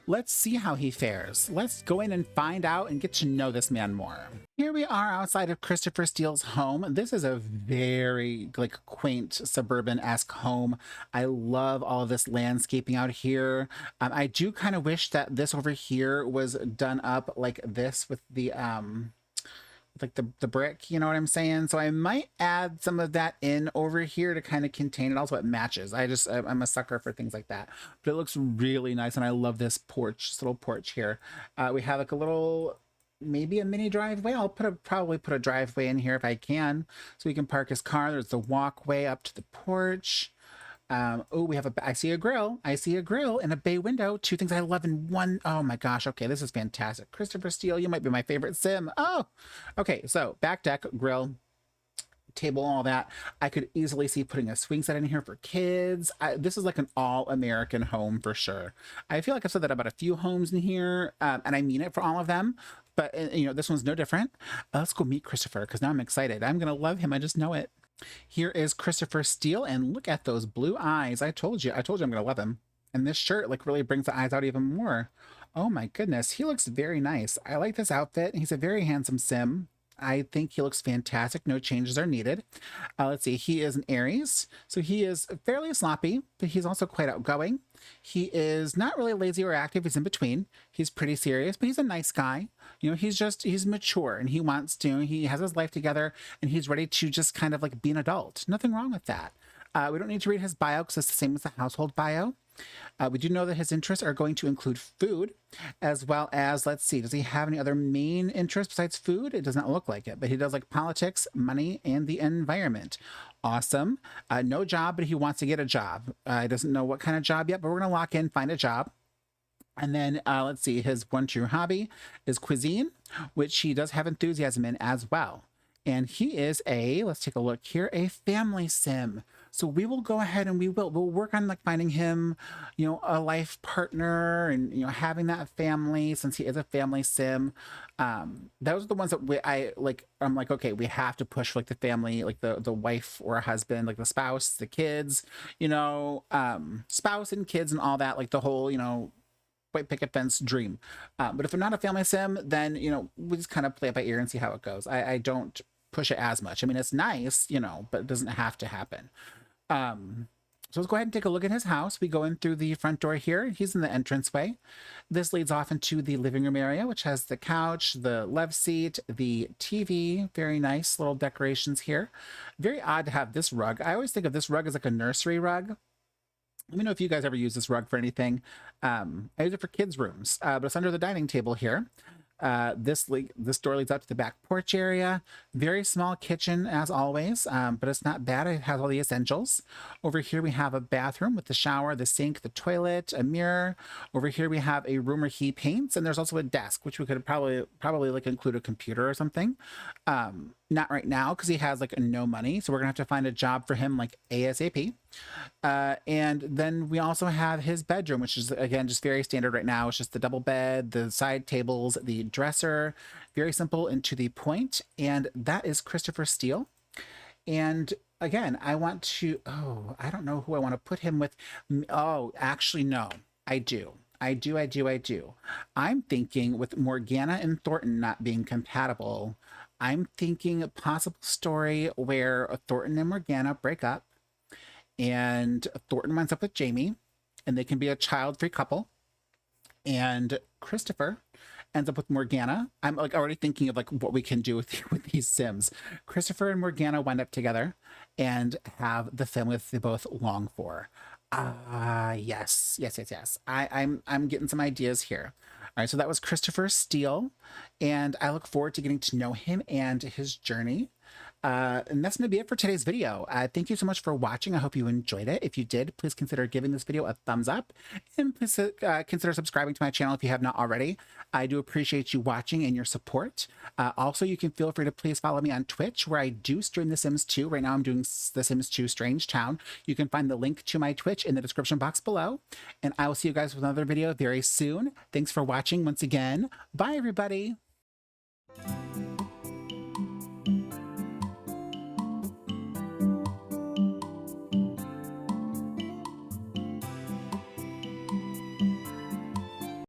Let's see how he fares. Let's go in and find out and get to know this man more. Here we are outside of Christopher Steele's home. This is a very quaint suburban-esque home. I love all of this landscaping out here. I do kind of wish that this over here was done up like this with the the brick, you know what I'm saying? So I might add some of that in over here to kind of contain it. Also, it matches. I'm a sucker for things like that. But it looks really nice, and I love this porch, this little porch here. We have like a little, maybe a mini driveway. I'll probably put a driveway in here if I can, so we can park his car. There's the walkway up to the porch. Oh, we have I see a grill. I see a grill and a bay window. Two things I love in one. Oh my gosh. Okay, this is fantastic. Christopher Steele, you might be my favorite sim. Oh, okay. So back deck, grill, table, all that. I could easily see putting a swing set in here for kids. This is like an all-American home for sure. I feel like I've said that about a few homes in here, and I mean it for all of them. But this one's no different. Let's go meet Christopher because now I'm excited. I'm gonna love him. I just know it. Here is Christopher Steele, and look at those blue eyes. I told you I'm gonna love him. And this shirt really brings the eyes out even more. Oh my goodness, he looks very nice. I like this outfit. He's a very handsome sim. I think he looks fantastic. No changes are needed. Let's see. He is an Aries, so he is fairly sloppy, but he's also quite outgoing. He is not really lazy or active. He's in between. He's pretty serious, but he's a nice guy. He's mature, and he has his life together, and he's ready to just kind of be an adult. Nothing wrong with that. We don't need to read his bio because it's the same as the household bio. We do know that his interests are going to include food, as well as, let's see, does he have any other main interests besides food? It does not look like it, but he does like politics, money, and the environment. Awesome. No job, but he wants to get a job. He doesn't know what kind of job yet, but we're going to lock in, find a job. And then let's see, his one true hobby is cuisine, which he does have enthusiasm in as well. And he is let's take a look here, a family sim. So we will go ahead and we'll work on finding him, a life partner and, having that family, since he is a family sim. Those are the ones that I'm like, okay, we have to push for the family, the wife or husband, the spouse, the kids, spouse and kids and all that, the whole, white picket fence dream. But if they're not a family sim, then, we just kind of play it by ear and see how it goes. I don't push it as much. I mean, it's nice, but it doesn't have to happen. So let's go ahead and take a look at his house. We go in through the front door here. He's in the entranceway. This leads off into the living room area, which has the couch, the love seat, the TV. Very nice little decorations here. Very odd to have this rug. I always think of this rug as like a nursery rug. Let me know if you guys ever use this rug for anything. I use it for kids' rooms, but it's under the dining table here. This door leads up to the back porch area. Very small kitchen as always, but it's not bad. It has all the essentials. Over here we have a bathroom with the shower, the sink, the toilet, a mirror. Over here we have a room where he paints, and there's also a desk, which we could probably include a computer or something. Not right now because he has no money, so we're gonna have to find a job for him ASAP. And then we also have his bedroom, which is again just very standard right now. It's just the double bed, the side tables, the dresser, very simple and to the point. And that is Christopher Steele. And again, I don't know who I want to put him with. Oh, actually, no, I do. I'm thinking with Morgana and Thornton not being compatible, I'm thinking a possible story where Thornton and Morgana break up and Thornton winds up with Jamie and they can be a child-free couple. And Christopher ends up with Morgana. I'm already thinking of what we can do with these sims. Christopher and Morgana wind up together and have the family that they both long for. Yes. I'm getting some ideas here. right, so that was Christopher Steele, and I look forward to getting to know him and his journey. And that's going to be it for today's video. Thank you so much for watching. I hope you enjoyed it. If you did, please consider giving this video a thumbs up, and please consider subscribing to my channel if you have not already. I do appreciate you watching and your support. Also, you can feel free to please follow me on Twitch, where I do stream The Sims 2. Right now I'm doing The Sims 2 Strange Town. You can find the link to my Twitch in the description box below. And I will see you guys with another video very soon. Thanks for watching once again. Bye, everybody.